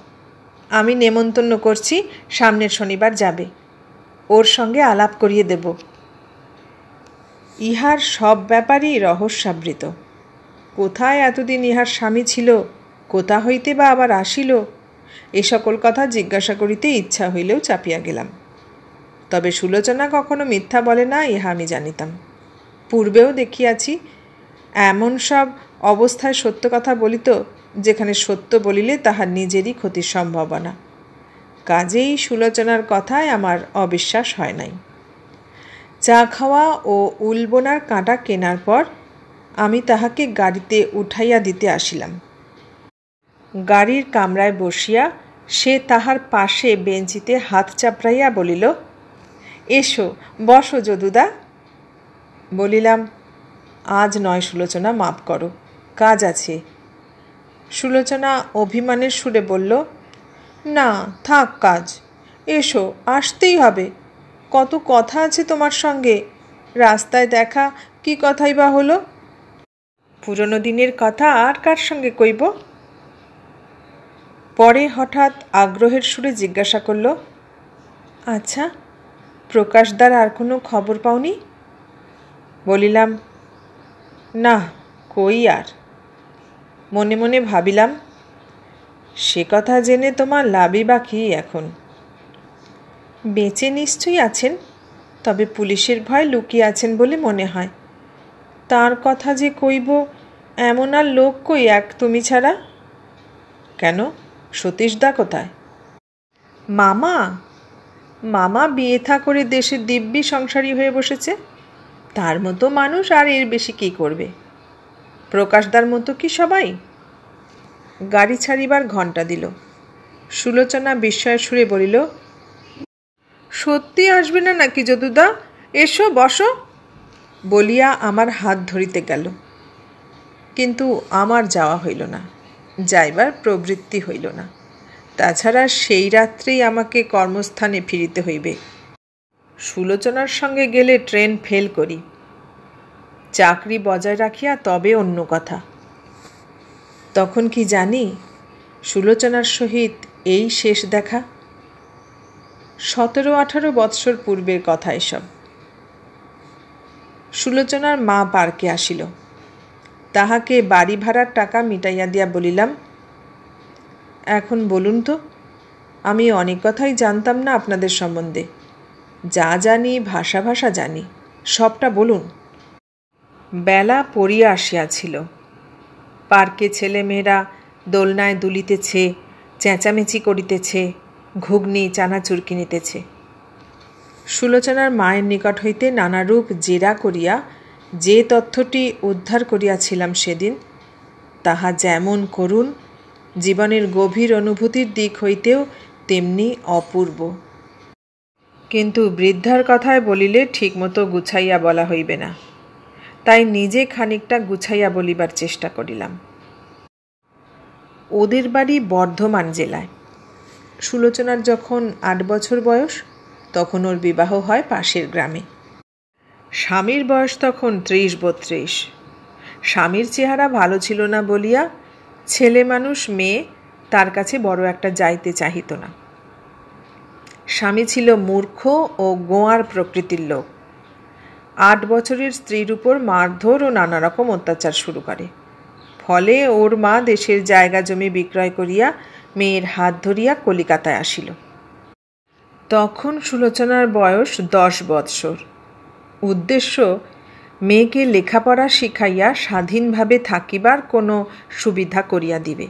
আমি নেমন্তন্ন করছি, সামনের শনিবার যাবে। ওর সঙ্গে আলাপ করিয়ে দেব। ইহার সব ব্যাপারই রহস্যাবৃত। কোথায় এতদিন ইহার স্বামী ছিল, কোথা হইতে বা আবার আসিল, এ সকল কথা জিজ্ঞাসা করিতে ইচ্ছা হইলেও চাপিয়া গেলাম। তবে সুলোচনা কখনো মিথ্যা বলে না, ইহা আমি জানিতাম। পূর্বেও দেখিয়াছি এমন সব অবস্থায় সত্য কথা বলিত যেখানে সত্য বলিলে তাহার নিজেরই ক্ষতির সম্ভাবনা। কাজেই সুলোচনার কথায় আমার অবিশ্বাস হয় নাই। চা খাওয়া ও উলবোনার কাঁটা কেনার পর আমি তাহাকে গাড়িতে উঠাইয়া দিতে আসিলাম। গাড়ির কামরায় বসিয়া সে তাহার পাশে বেঞ্চিতে হাত চাপড়াইয়া বলিল, এসো বসো যদুদা। বলিলাম, আজ নয় সুলোচনা, মাপ করো, কাজ আছে। সুলোচনা অভিমানের সুরে বলল, না থাক কাজ, এসো, আসতেই হবে। কত কথা আছে তোমার সঙ্গে, রাস্তায় দেখা কি কথাই বা হলো? পুরনো দিনের কথা আর কার সঙ্গে কইব? পরে হঠাৎ আগ্রহের সুরে জিজ্ঞাসা করল, আচ্ছা প্রকাশদার আর কোনো খবর পাওনি? বলিলাম, না, কই আর। মনে মনে ভাবিলাম, সে কথা জেনে তোমার লাভই বা কি এখন? বেঁচে নিশ্চয়ই আছেন, তবে পুলিশের ভয় লুকিয়ে আছেন বলে মনে হয়। তার কথা যে কইব এমন আর লোক কই এক তুমি ছাড়া? কেন, সতীশদা কোথায়? মামা মামা বিয়ে থা করে দেশের দিব্যি সংসারী হয়ে বসেছে। তার মতো মানুষ আর এর বেশি কী করবে? প্রকাশদার মতো কি সবাই? গাড়ি ছাড়িবার ঘণ্টা দিল। সুলোচনা বিস্ময়ের সুরে বলিল, সত্যি আসবে না নাকি যদুদা? এসো বসো বলিয়া আমার হাত ধরিতে গেল। কিন্তু আমার যাওয়া হইল না, যাইবার প্রবৃত্তি হইল না। তাছাড়া সেই রাত্রেই আমাকে কর্মস্থানে ফিরিতে হইবে। সুলোচনার সঙ্গে গেলে ট্রেন ফেল করি, চাকরি বজায় রাখিয়া তবে অন্য কথা। তখন কি জানি সুলোচনার সহিত এই শেষ দেখা। 17-18 বৎসর পূর্বের কথা এসব। সুলোচনার মা পার্কে আসিল। তাহাকে বাড়ি ভাড়ার টাকা মিটাইয়া দিয়া বলিলাম, এখন বলুন তো, আমি অনেক কথাই জানতাম না আপনাদের সম্বন্ধে। যা জানি ভাষা ভাষা জানি, সবটা বলুন। বেলা পড়িয়া আসিয়াছিল। পার্কে ছেলেমেয়েরা দোলনায় দুলিতেছে, চেঁচামেচি করিতেছে, ঘুগনি চানাচুর কিনিতেছে। সুলোচনার মায়ের নিকট হইতে নানারূপ জেরা করিয়া যে তথ্যটি উদ্ধার করিয়াছিলাম সেদিন, তাহা যেমন করুণ, জীবনের গভীর অনুভূতির দিক হইতেও তেমনি অপূর্ব। কিন্তু বৃদ্ধার কথায় বলিলে ঠিকমতো গুছাইয়া বলা হইবে না, তাই নিজে খানিকটা গুছাইয়া বলিবার চেষ্টা করিলাম। ওদের বাড়ি বর্ধমান জেলায়। সুলোচনার যখন 8 বছর বয়স, তখন ওর বিবাহ হয় পাশের গ্রামে। স্বামীর বয়স তখন 30-32। স্বামীর চেহারা ভালো ছিল না বলিয়া ছেলে মানুষ মেয়ে তার কাছে বড় একটা যাইতে চাহিত না। স্বামী ছিল মূর্খ ও গোয়ার প্রকৃতির লোক। 8 বছরের স্ত্রীর উপর মারধর ও নানা রকম অত্যাচার শুরু করে। ফলে ওর মা দেশের জায়গা জমি বিক্রয় করিয়া মেয়ের হাত ধরিয়া কলিকাতায় আসিল। তখন সুলোচনার বয়স 10 বৎসর। উদ্দেশ্য মেয়েকে লেখাপড়া শিখাইয়া স্বাধীনভাবে থাকিবার কোনো সুবিধা করিয়া দিবে।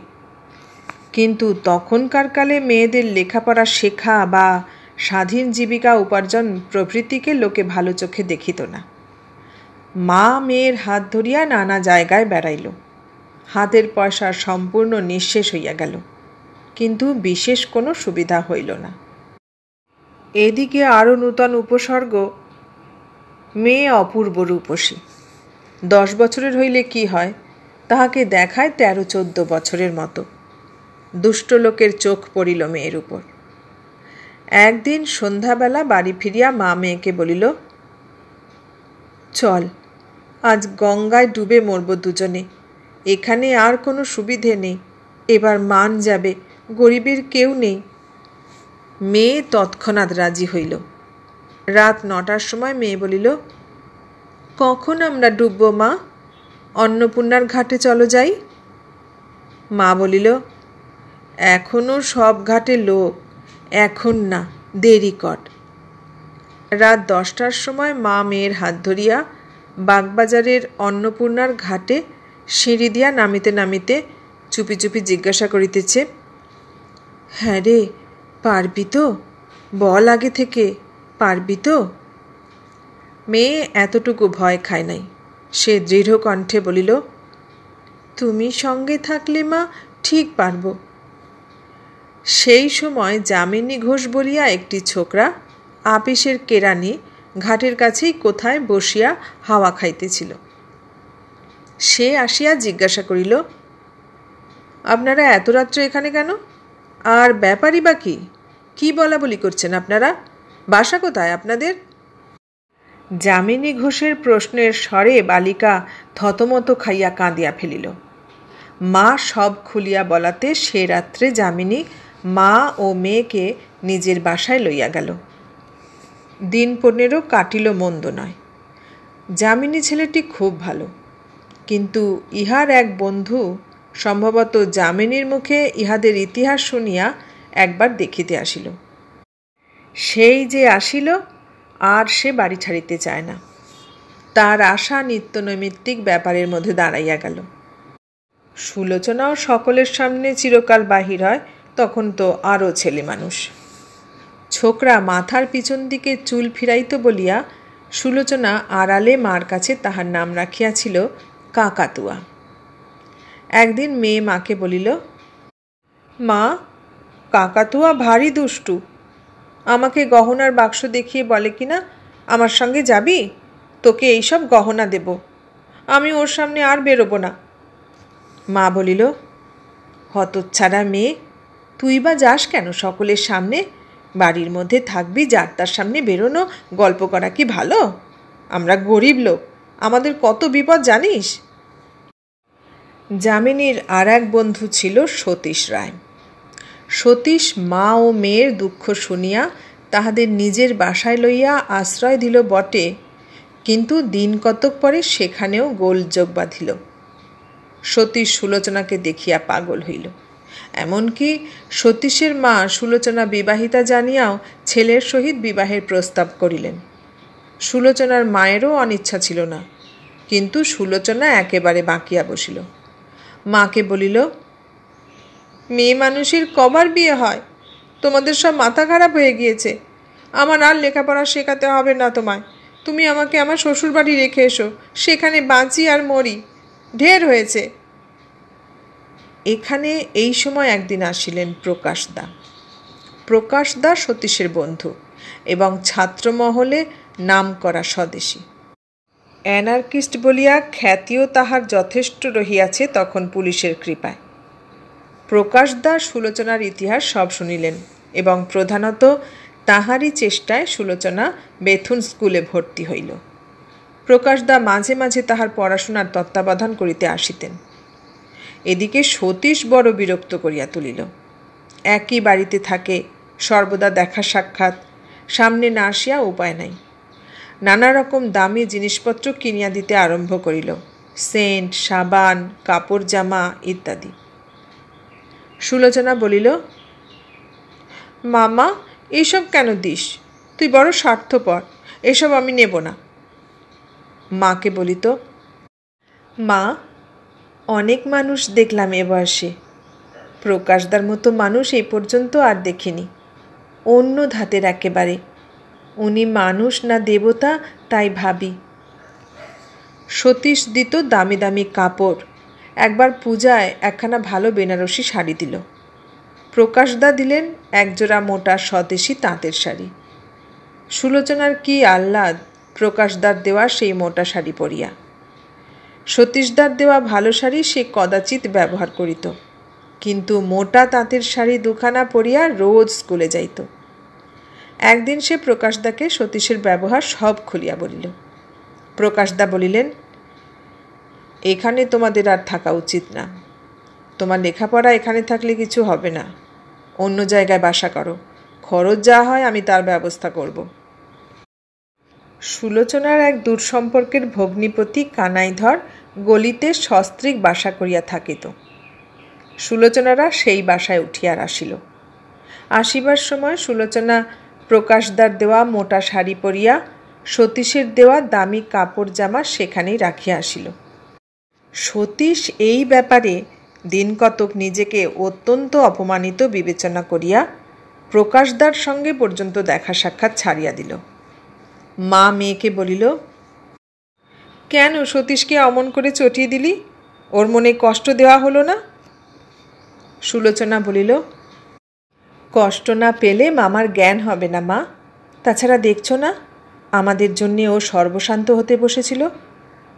কিন্তু তখনকার কালে মেয়েদের লেখাপড়া শেখা বা স্বাধীন জীবিকা উপার্জন প্রভৃতিকে লোকে ভালো চোখে দেখিত না। মা মেয়ের হাত ধরিয়া নানা জায়গায় বেড়াইল। হাতের পয়সা সম্পূর্ণ নিঃশেষ হইয়া গেল, কিন্তু বিশেষ কোনো সুবিধা হইল না। এদিকে আরও নূতন উপসর্গ, মেয়ে অপূর্ব রূপসী। 10 বছরের হইলে কি হয়, তাহাকে দেখায় 13-14 বছরের মতো। দুষ্ট লোকের চোখ পড়িল মেয়ের উপর। একদিন সন্ধ্যাবেলা বাড়ি ফিরিয়া মা মেয়েকে বলিল, চল আজ গঙ্গায় ডুবে মরব দুজনে, এখানে আর কোনো সুবিধে নেই, এবার মান যাবে, গরিবের কেউ নেই। মেয়ে তৎক্ষণাৎ রাজি হইল। রাত 9টার সময় মেয়ে বলিল, কখন আমরা ডুবব মা? অন্নপূর্ণার ঘাটে চলো যাই। মা বলিল, এখনও সব ঘাটে লোক, এখন না, দেরি কর। রাত 10টার সময় মা মেয়ের হাত ধরিয়া বাগবাজারের অন্নপূর্ণার ঘাটে সিঁড়ি দিয়া নামিতে নামিতে চুপি চুপি জিজ্ঞাসা করিতেছে, হ্যাঁ রে, পারবি তো? বল আগে থেকে, পারবি তো? মেয়ে এতটুকু ভয় খায় নাই। সে দৃঢ় কণ্ঠে বলিল, তুমি সঙ্গে থাকলে মা ঠিক পারব। সেই সময় যামিনী ঘোষ বলিয়া একটি ছোকরা আপিসের কেরানি ঘাটের কাছেই কোথায় বসিয়া হাওয়া খাইতেছিল। সে আসিয়া জিজ্ঞাসা করিল, আপনারা এত রাত্রে এখানে কেন? আর ব্যাপারই বা কি? কি বলা বলি করছেন আপনারা? বাসা কোথায় আপনাদের? যামিনী ঘোষের প্রশ্নের স্বরে বালিকা থতমত খাইয়া কাঁদিয়া ফেলিল। মা সব খুলিয়া বলাতে সে রাত্রে যামিনী মা ও মেয়েকে নিজের বাসায় লইয়া গেল। দিন 15 কাটিল মন্দ নয়। যামিনী ছেলেটি খুব ভালো, কিন্তু ইহার এক বন্ধু সম্ভবত যামিনীর মুখে ইহাদের ইতিহাস শুনিয়া একবার দেখিতে আসিল। সেই যে আসিল, আর সে বাড়ি ছাড়িতে চায় না। তার আশা নিত্যনৈমিত্তিক ব্যাপারের মধ্যে দাঁড়াইয়া গেল। সুলোচনাও সকলের সামনে চিরকাল বাহির হয়, তখন তো আরও ছেলে মানুষ। ছোকরা মাথার পিছন দিকে চুল ফিরাইত বলিয়া সুলোচনা আড়ালে মার কাছে তাহার নাম রাখিয়াছিল কাকাতুয়া। একদিন মেয়ে মাকে বলিল, মা, কাকাতুয়া ভারী দুষ্টু। আমাকে গহনার বাক্স দেখিয়ে বলে কিনা, আমার সঙ্গে যাবি, তোকে এইসব গহনা দেব। আমি ওর সামনে আর বেরোবো না। মা বলিল, হতচ্ছাড়া মেয়ে, তুই বা যাস কেন সকলের সামনে? বাড়ির মধ্যে থাকবি, যার তার সামনে বেরোনো গল্প করা কি ভালো? আমরা গরিব লোক, আমাদের কত বিপদ জানিস? যামিনীর আর এক বন্ধু ছিল সতীশ রায়। সতীশ মা ও মেয়ের দুঃখ শুনিয়া তাহাদের নিজের বাসায় লইয়া আশ্রয় দিল বটে, কিন্তু দিন কতক পরে সেখানেও গোলযোগ বাঁধিল। সতীশ সুলোচনাকে দেখিয়া পাগল হইল। এমনকি সতীশের মা সুলোচনা বিবাহিতা জানিয়াও ছেলের সহিত বিবাহের প্রস্তাব করিলেন। সুলোচনার মায়েরও অনিচ্ছা ছিল না, কিন্তু সুলোচনা একেবারে বাঁকিয়া বসিল। মাকে বলিল, মেয়ে মানুষের কবার বিয়ে হয়? তোমাদের সব মাথা খারাপ হয়ে গিয়েছে। আমার আর লেখাপড়া শেখাতে হবে না তোমায়। তুমি আমাকে আমার শ্বশুরবাড়ি রেখে এসো, সেখানে বাঁচি আর মরি, ঢের হয়েছে। এখানে এই সময় একদিন আসিলেন প্রকাশদা। প্রকাশদা সতীশের বন্ধু এবং ছাত্রমহলে নামকরা স্বদেশী। অ্যানার্কিস্ট বলিয়া খ্যাতিও তাহার যথেষ্ট রহিয়াছে তখন পুলিশের কৃপায়। প্রকাশদা সুলোচনার ইতিহাস সব শুনিলেন এবং প্রধানত তাহারই চেষ্টায় সুলোচনা বেথুন স্কুলে ভর্তি হইল। প্রকাশদা মাঝে মাঝে তাহার পড়াশোনার তত্ত্বাবধান করিতে আসিতেন। এদিকে সতীশ বড় বিরক্ত করিয়া তুলিল। একই বাড়িতে থাকে, সর্বদা দেখা সাক্ষাৎ, সামনে না আসিয়া উপায় নাই। নানা রকম দামি জিনিসপত্র কিনিয়া দিতে আরম্ভ করিল, সেন্ট, সাবান, কাপড় জামা ইত্যাদি। সুলোচনা বলিল, মামা এইসব কেন দিস? তুই বড় স্বার্থপর, এসব আমি নেব না। মাকে বলিত, মা, অনেক মানুষ দেখলাম এ বয়সে, প্রকাশদার মতো মানুষ এই পর্যন্ত আর দেখিনি। অন্য ধাতের একেবারে, উনি মানুষ না দেবতা তাই ভাবি। সতীশ দিত দামি দামি কাপড়, একবার পূজায় একখানা ভালো বেনারসি শাড়ি দিল। প্রকাশদা দিলেন একজোড়া মোটা স্বদেশি তাঁতের শাড়ি। সুলোচনার কি আহ্লাদ প্রকাশদার দেওয়া সেই মোটা শাড়ি পরিয়া। সতীশদার দেওয়া ভালো শাড়ি সে কদাচিৎ ব্যবহার করিত, কিন্তু মোটা তাঁতের শাড়ি দুখানা পরিয়া রোজ স্কুলে যাইত। একদিন সে প্রকাশদাকে সতীশের ব্যবহার সব খুলিয়া বলিল। প্রকাশদা বলিলেন, এখানে তোমাদের আর থাকা উচিত না। তোমার লেখাপড়া এখানে থাকলে কিছু হবে না, অন্য জায়গায় বাসা করো, খরচ যা হয় আমি তার ব্যবস্থা করব। সুলোচনার এক দূরসম্পর্কের ভগ্নিপতি কানাইধর গলিতে সস্ত্রীক বাসা করিয়া থাকিত। সুলোচনারা সেই বাসায় উঠিয়া আসিল। আসিবার সময় সুলোচনা প্রকাশদার দেওয়া মোটা শাড়ি পরিয়া সতীশের দেওয়া দামি কাপড় জামা সেখানেই রাখিয়া আসিল। সতীশ এই ব্যাপারে দিন কতক নিজেকে অত্যন্ত অপমানিত বিবেচনা করিয়া প্রকাশদার সঙ্গে পর্যন্ত দেখা সাক্ষাৎ ছাড়িয়া দিল। মা মেয়েকে বলিল, কেন সতীশকে অমন করে চটিয়ে দিলি? ওর মনে কষ্ট দেওয়া হলো না? সুলোচনা বলিল, কষ্ট না পেলে মামার জ্ঞান হবে না মা। তাছাড়া দেখছ না, আমাদের জন্যে ও সর্বশান্ত হতে বসেছিল।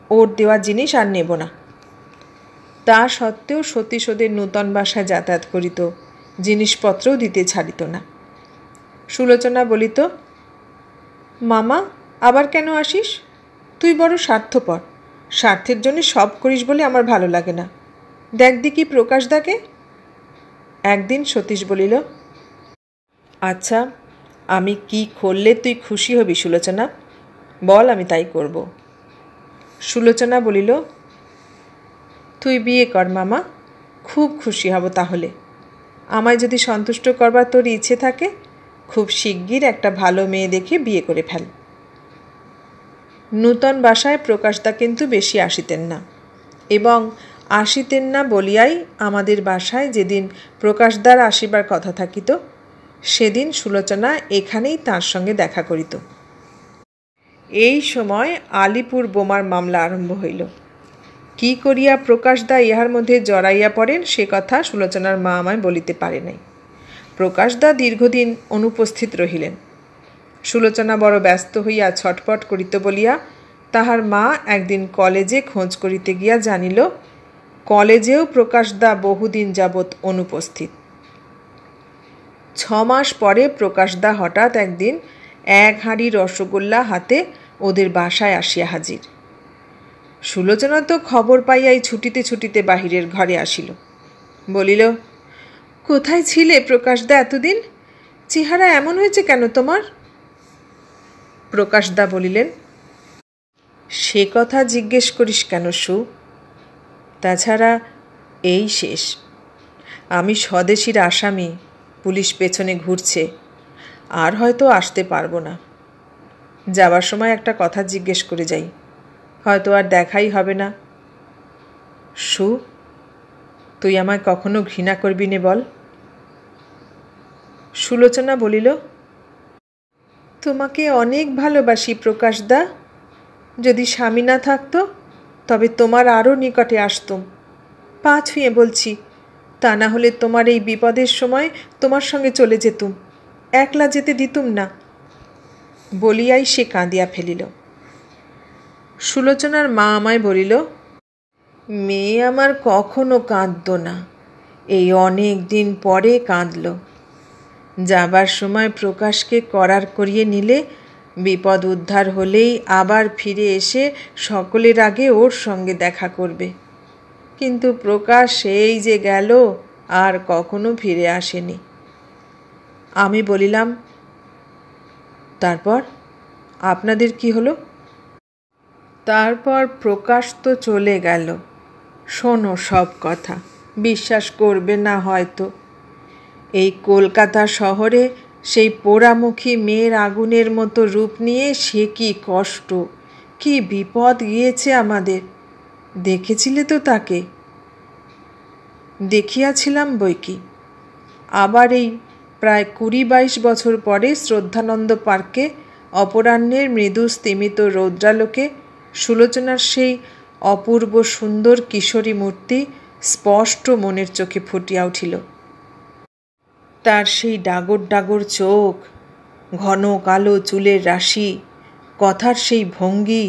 ওর দেওয়া জিনিস আর নেব না। তা সত্ত্বেও সতীশ ওদের নূতন বাসায় যাতায়াত করিত, জিনিসপত্রও দিতে ছাড়িত না। সুলোচনা বলিত, মামা আবার কেন আসিস? তুই বড় স্বার্থপর, স্বার্থের জন্য সব করিস বলে আমার ভালো লাগে না। দেখ দেখি প্রকাশদাকে। একদিন সতীশ বলিল, আচ্ছা, আমি কি করলে তুই খুশি হবি সুলোচনা? বল, আমি তাই করব। সুলোচনা বলিল, তুই বিয়ে কর মামা, খুব খুশি হব তাহলে। আমায় যদি সন্তুষ্ট করবার তোর ইচ্ছে থাকে, খুব শিগগির একটা ভালো মেয়ে দেখে বিয়ে করে ফেল। নূতন বাসায় প্রকাশদা কিন্তু বেশি আসিতেন না, এবং আসিতেন না বলিয়াই আমাদের বাসায় যেদিন প্রকাশদার আসিবার কথা থাকিত, সেদিন সুলোচনা এখানেই তাঁর সঙ্গে দেখা করিত। এই সময় আলিপুর বোমার মামলা আরম্ভ হইল। কি করিয়া প্রকাশদা ইহার মধ্যে জড়াইয়া পড়েন সে কথা সুলোচনার মা আমায় বলিতে পারে নাই। প্রকাশদা দীর্ঘদিন অনুপস্থিত রহিলেন। সুলোচনা বড় ব্যস্ত হইয়া ছটপট করিত বলিয়া তাহার মা একদিন কলেজে খোঁজ করিতে গিয়া জানিল, কলেজেও প্রকাশদা বহুদিন যাবৎ অনুপস্থিত। 6 মাস পরে প্রকাশদা হঠাৎ একদিন এক হাঁড়ি রসগোল্লা হাতে ওদের বাসায় আসিয়া হাজির। সুলোচনা তো খবর পাইয়াই ছুটিতে ছুটিতে বাহিরের ঘরে আসিল। বলিল, কোথায় ছিলে প্রকাশদা এতদিন? চেহারা এমন হয়েছে কেন তোমার? প্রকাশদা বলিলেন, সে কথা জিজ্ঞেস করিস কেন সু? তাছাড়া এই শেষ। আমি স্বদেশীর আসামি, পুলিশ পেছনে ঘুরছে, আর হয়তো আসতে পারবো না। যাবার সময় একটা কথা জিজ্ঞেস করে যাই, হয়তো আর দেখাই হবে না। সু, তুই আমায় কখনো ঘৃণা করবি নে বল? সুলোচনা বলিল, তোমাকে অনেক ভালোবাসি প্রকাশদা। যদি স্বামী না থাকতো তবে তোমার আরও নিকটে আসতুম। পা ছুঁয়ে বলছি, তা না হলে তোমার এই বিপদের সময় তোমার সঙ্গে চলে যেতুম, একলা যেতে দিতুম না। বলিয়াই সে কাঁদিয়া ফেলিল। সুলোচনার মা আমায় বলিল, মেয়ে আমার কখনো কাঁদত না, এই অনেক দিন পরে কাঁদল। যাবার সময় প্রকাশকে করার করিয়ে নিলে বিপদ উদ্ধার হলেই আবার ফিরে এসে সকলের আগে ওর সঙ্গে দেখা করবে। কিন্তু প্রকাশ সেই যে গেল, আর কখনো ফিরে আসেনি। আমি বলিলাম, তারপর আপনাদের কি হলো? তারপর প্রকাশ তো চলে গেল। শোনো সব কথা, বিশ্বাস করবে না হয়তো। এই কলকাতা শহরে সেই পোড়ামুখী মেয়ের আগুনের মতো রূপ নিয়ে সে কি কষ্ট, কি বিপদ গিয়েছে আমাদের। দেখেছিলে তো তাকে? দেখিয়াছিলাম বৈকি। আবার এই প্রায় 20-22 বছর পরে শ্রদ্ধানন্দ পার্কে অপরাহ্নের মৃদু স্তিমিত রৌদ্রালোকে সুলোচনার সেই অপূর্ব সুন্দর কিশোরী মূর্তি স্পষ্ট মনের চোখে ফুটিয়া উঠিল। তার সেই ডাগর ডাগর চোখ, ঘন কালো চুলের রাশি, কথার সেই ভঙ্গি,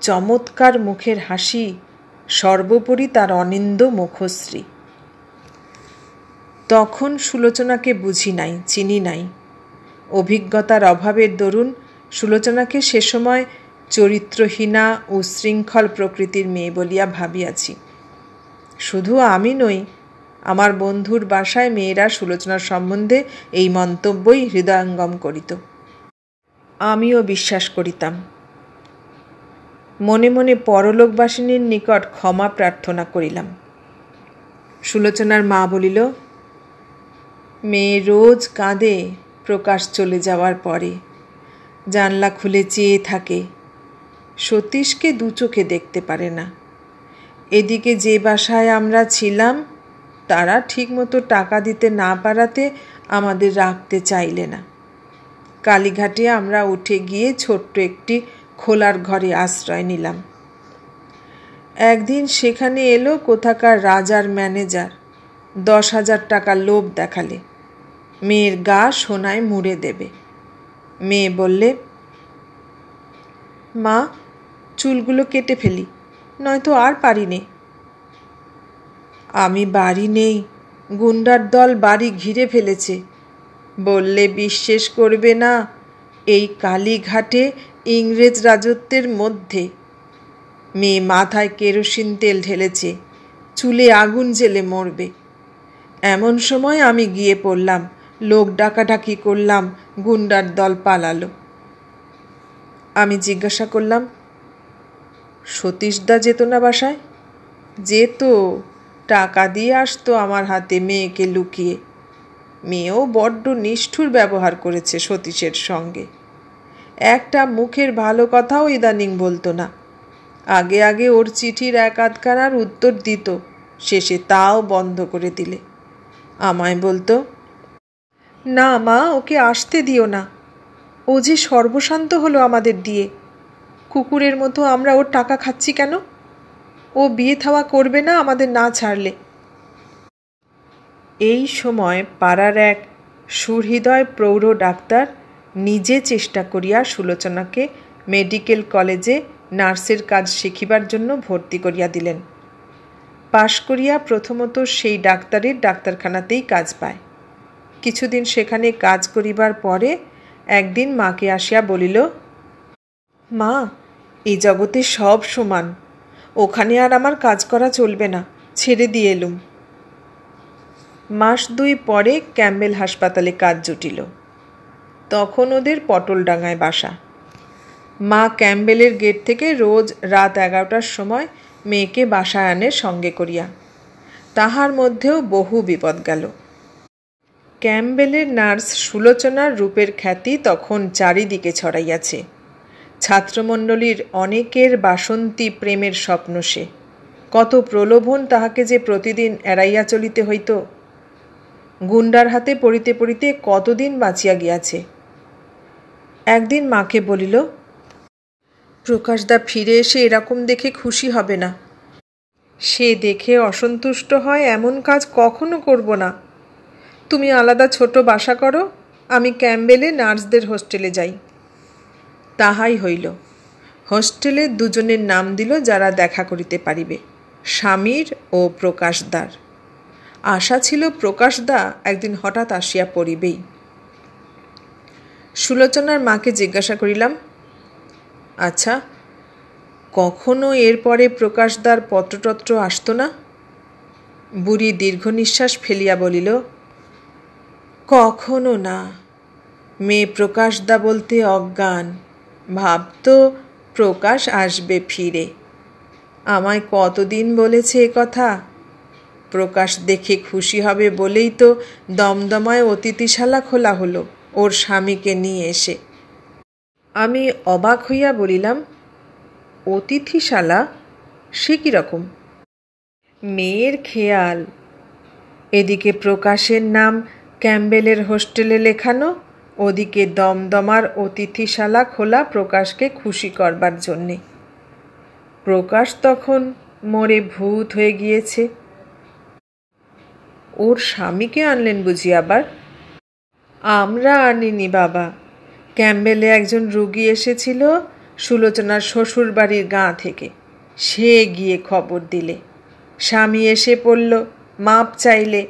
চমৎকার মুখের হাসি, সর্বোপরি তার অনিন্দ মুখশ্রী। তখন সুলোচনাকে বুঝি নাই, চিনি নাই। অভিজ্ঞতার অভাবের দরুন সুলোচনাকে সে সময় চরিত্রহীনা ও শৃঙ্খল প্রকৃতির মেয়ে বলিয়া ভাবিয়াছি। শুধু আমি নই, আমার বন্ধুর বাসায় মেয়েরা সুলোচনার সম্বন্ধে এই মন্তব্যই হৃদয়ঙ্গম করিত। আমিও বিশ্বাস করিতাম। মনে মনে পরলোকবাসিনীর নিকট ক্ষমা প্রার্থনা করিলাম। সুলোচনার মা বলিল, মেয়ে রোজ কাঁদে প্রকাশ চলে যাওয়ার পরে, জানলা খুলে চেয়ে থাকে, সতীশকে দু চোখে দেখতে পারে না। এদিকে যে বাসায় আমরা ছিলাম তারা ঠিকমতো টাকা দিতে না পারাতে আমাদের রাখতে চাইলে না। কালীঘাটে আমরা উঠে গিয়ে ছোট্ট একটি খোলার ঘরে আশ্রয় নিলাম। একদিন সেখানে এলো কোথাকার রাজার ম্যানেজার, 10,000 টাকা লোভ দেখালে, মেয়ের গা সোনায় মুড়ে দেবে। মেয়ে বললে, মা চুলগুলো কেটে ফেলি, নয়তো আর পারি নে। আমি বাড়ি নেই, গুন্ডার দল বাড়ি ঘিরে ফেলেছে। বললে বিশ্বাস করবে না, এই কালীঘাটে ইংরেজ রাজত্বের মধ্যে। মেয়ে মাথায় কেরোসিন তেল ঢেলেছে, চুলে আগুন জ্বেলে মরবে। এমন সময় আমি গিয়ে পড়লাম, লোক ডাকাডাকি করলাম, গুন্ডার দল পালালো। আমি জিজ্ঞাসা করলাম, সতীশদা যেত না বাসায়? যেত, টাকা দিয়ে আসতো আমার হাতে মেয়েকে লুকিয়ে। মেয়েও বড্ড নিষ্ঠুর ব্যবহার করেছে সতীশের সঙ্গে। একটা মুখের ভালো কথাও ইদানিং বলতো না। আগে আগে ওর চিঠির 1-8খানার উত্তর দিত, শেষে তাও বন্ধ করে দিলে। আমায় বলতো, না মা, ওকে আসতে দিও না। ও যে সর্বশান্ত হলো আমাদের দিয়ে। কুকুরের মতো আমরা ওর টাকা খাচ্ছি কেন? ও বিয়ে থাওয়া করবে না আমাদের না ছাড়লে। এই সময় পাড়ার এক সুহৃদয় প্রৌঢ় ডাক্তার নিজে চেষ্টা করিয়া সুলোচনাকে মেডিকেল কলেজে নার্সের কাজ শিখিবার জন্য ভর্তি করিয়া দিলেন। পাশ করিয়া প্রথমত সেই ডাক্তারের ডাক্তারখানাতেই কাজ পায়। কিছুদিন সেখানে কাজ করিবার পরে একদিন মাকে আসিয়া বলিল, মা, এই জগতে সব সমান, ওখানে আর আমার কাজ করা চলবে না, ছেড়ে দিয়ে এলুম। মাস 2 পরে ক্যাম্বেল হাসপাতালে কাজ জুটিল। তখন ওদের পটলডাঙ্গায় বাসা। মা ক্যাম্বেলের গেট থেকে রোজ রাত 11টার সময় মেয়েকে বাসায় আনে সঙ্গে করিয়া। তাহার মধ্যেও বহু বিপদ গেল। ক্যাম্বেলের নার্স সুলোচনার রূপের খ্যাতি তখন চারিদিকে ছড়াইয়াছে। ছাত্রমণ্ডলীর অনেকের বাসন্তী প্রেমের স্বপ্ন সে। কত প্রলোভন তাহাকে যে প্রতিদিন এড়াইয়া চলিতে হইত। গুন্ডার হাতে পড়িতে পড়িতে কতদিন বাঁচিয়া গিয়াছে। একদিন মাকে বলিল, প্রকাশদা ফিরে এসে এরকম দেখে খুশি হবে না। সে দেখে অসন্তুষ্ট হয় এমন কাজ কখনো করব না। তুমি আলাদা ছোট বাসা করো, আমি ক্যাম্বেলে নার্সদের হোস্টেলে যাই। তাহাই হইল। হোস্টেলে দুজনের নাম দিল যারা দেখা করিতে পারিবে, স্বামীর ও প্রকাশদার। আশা ছিল প্রকাশদা একদিন হঠাৎ আসিয়া পড়িবেই। সুলোচনার মাকে জিজ্ঞাসা করিলাম, আচ্ছা, কখনো এরপরে প্রকাশদার পত্রটত্র আসতো না? বুড়ি দীর্ঘ নিঃশ্বাস ফেলিয়া বলিল, কখনো না। মেয়ে প্রকাশদা বলতে অজ্ঞান, ভাবত প্রকাশ আসবে ফিরে। আমায় কতদিন বলেছে এ কথা। প্রকাশ দেখে খুশি হবে বলেই তো দমদমায় অতিথিশালা খোলা হলো ওর স্বামীকে নিয়ে এসে। আমি অবাক হইয়া বলিলাম, অতিথিশালা? সে কীরকম? মেয়ের খেয়াল। এদিকে প্রকাশের নাম ক্যাম্বেলের হোস্টেলে লেখানো, ওদিকে দমদমার অতিথিশালা খোলা প্রকাশকে খুশি করবার জন্যে। প্রকাশ তখন মরে ভূত হয়ে গিয়েছে। ওর স্বামীকে আনলেন বুঝি আবার? আমরা আনিনি বাবা। ক্যাম্বেলে একজন রুগী এসেছিল সুলোচনার শ্বশুর বাড়ির গাঁ থেকে। সে গিয়ে খবর দিলে, স্বামী এসে পড়ল, মাপ চাইলে।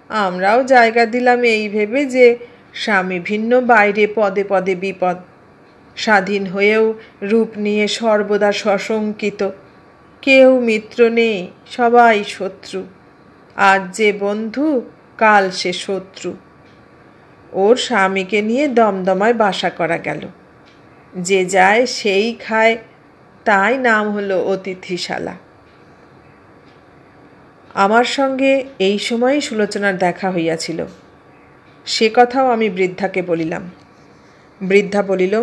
আমরাও জায়গা দিলাম এই ভেবে যে স্বামী ভিন্ন বাইরে পদে পদে বিপদ, স্বাধীন হয়েও রূপ নিয়ে সর্বদা সশঙ্কিত। কেউ মিত্র নেই, সবাই শত্রু। আজ যে বন্ধু, কাল সে শত্রু। ওর স্বামীকে নিয়ে দমদমায় বাসা করা গেল। যে যায় সেই খায়, তাই নাম হলো অতিথিশালা। আমার সঙ্গে এই সময়ই সুলোচনার দেখা হইয়াছিল। সে কথাও আমি বৃদ্ধাকে বলিলাম। বৃদ্ধা বলিল,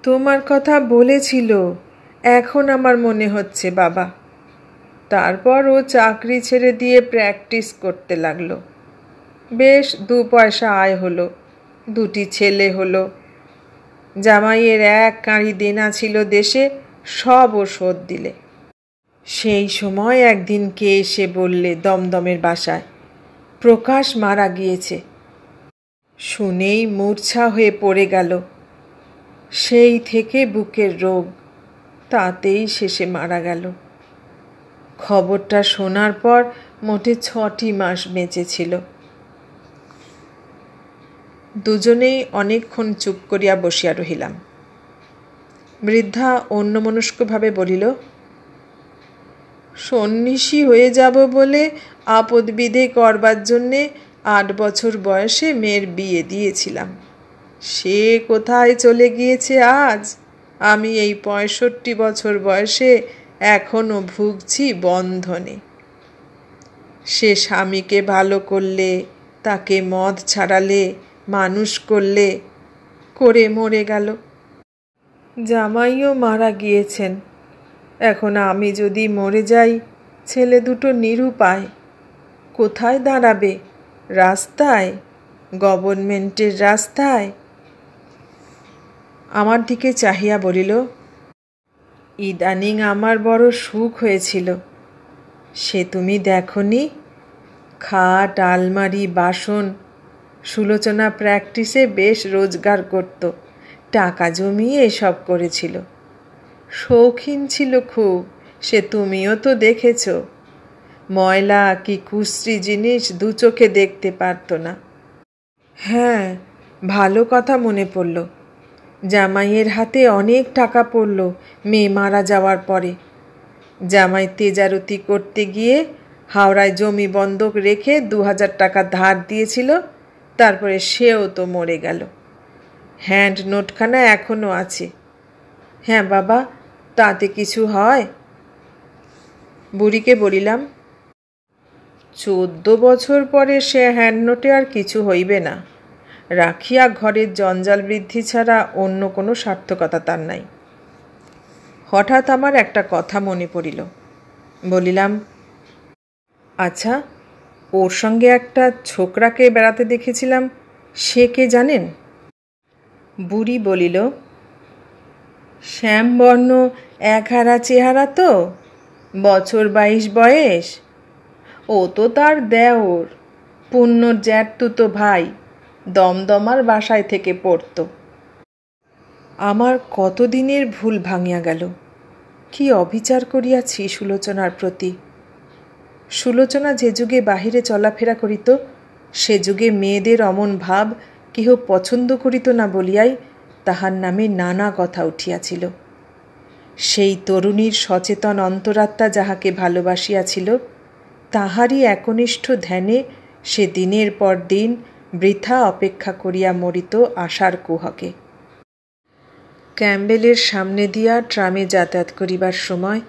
তোমার কথা বলেছিল, এখন আমার মনে হচ্ছে বাবা। তারপর ও চাকরি ছেড়ে দিয়ে প্র্যাকটিস করতে লাগলো। বেশ 2 পয়সা আয় হলো, 2টি ছেলে হলো। জামাইয়ের 1 কাঁড়ি দেনা ছিল দেশে, সব ও শোধ দিলে। সেই সময় একদিন কে এসে বললে দমদমের বাসায় প্রকাশ মারা গিয়েছে। শুনেই মূর্ছা হয়ে পড়ে গেল। সেই থেকে বুকের রোগ, তাতেই শেষে মারা গেল। খবরটা শোনার পর মোটে 6টি মাস বেঁচেছিল। দুজনেই অনেকক্ষণ চুপ করিয়া বসিয়া রহিলাম। বৃদ্ধা অন্যমনস্কভাবে বলিল, সন্ন্যাসী হয়ে যাব বলে আপদ বিধে করবার জন্যে 8 বছর বয়সে মেয়ের বিয়ে দিয়েছিলাম। সে কোথায় চলে গিয়েছে আজ। আমি এই 65 বছর বয়সে এখনো ভুগছি বন্ধনে। সে স্বামীকে ভালো করলে, তাকে মদ ছাড়ালে, মানুষ করলে, করে মরে গেল। জামাইও মারা গিয়েছেন। এখন আমি যদি মরে যাই, ছেলে দুটো নিরুপায়। কোথায় দাঁড়াবে? রাস্তায়? গভর্নমেন্টের রাস্তায়? আমার দিকে চাহিয়া বলিল, ইদানিং আমার বড় সুখ হয়েছিল। সে তুমি দেখনি? খাট, আলমারি, বাসন। সুলোচনা প্র্যাকটিসে বেশ রোজগার করত, টাকা জমিয়ে এসব করেছিল। শৌখিন ছিল খুব, সে তুমিও তো দেখেছ। ময়লা কি কুশ্রী জিনিস 2 চোখে দেখতে পারত না। হ্যাঁ, ভালো কথা মনে পড়ল। জামাইয়ের হাতে অনেক টাকা পড়ল মেয়ে মারা যাওয়ার পরে। জামাই তেজারতি করতে গিয়ে হাওড়ায় জমি বন্ধক রেখে 2000 টাকা ধার দিয়েছিল। তারপরে সেও তো মরে গেল। হ্যান্ড নোটখানা এখনো আছে। হ্যাঁ বাবা, তাতে কিছু হয়? বুড়িকে বলিলাম, 14 বছর পরে সে হ্যান্ড নোটে আর কিছু হইবে না। রাখিয়া ঘরের জঞ্জাল বৃদ্ধি ছাড়া অন্য কোনো সার্থকতা তার নাই। হঠাৎ আমার একটা কথা মনে পড়িল। বলিলাম, আচ্ছা, ওর সঙ্গে একটা ছোকরাকে বেড়াতে দেখেছিলাম, সে কে জানেন? বুড়ি বলিল, শ্যামবর্ণ, 1 হারা চেহারা তো, বছর 22 বয়স। ও তো তার দেওর, পুণ্যর জ্যাঠতুতো ভাই, দমদমার বাসায় থেকে পড়ত। আমার কতদিনের ভুল ভাঙিয়া গেল। কি অবিচার করিয়াছি সুলোচনার প্রতি। সুলোচনা যে যুগে বাহিরে চলাফেরা করিত, সে যুগে মেয়েদের অমন ভাব কেহ পছন্দ করিত না বলিয়াই তাহার নামে নানা কথা উঠিয়াছিল। সেই তরুণীর সচেতন অন্তরাত্মা যাহাকে ভালোবাসিয়াছিল, তাহারই একনিষ্ঠ ধ্যানে সে দিনের পর দিন বৃথা অপেক্ষা করিয়া মরিত আশার কুহকে। ক্যাম্বেলের সামনে দিয়া ট্রামে যাতায়াত করিবার সময়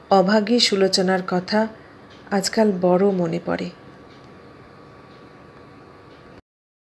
অভাগী সুলোচনার কথা আজকাল বড় মনে পড়ে।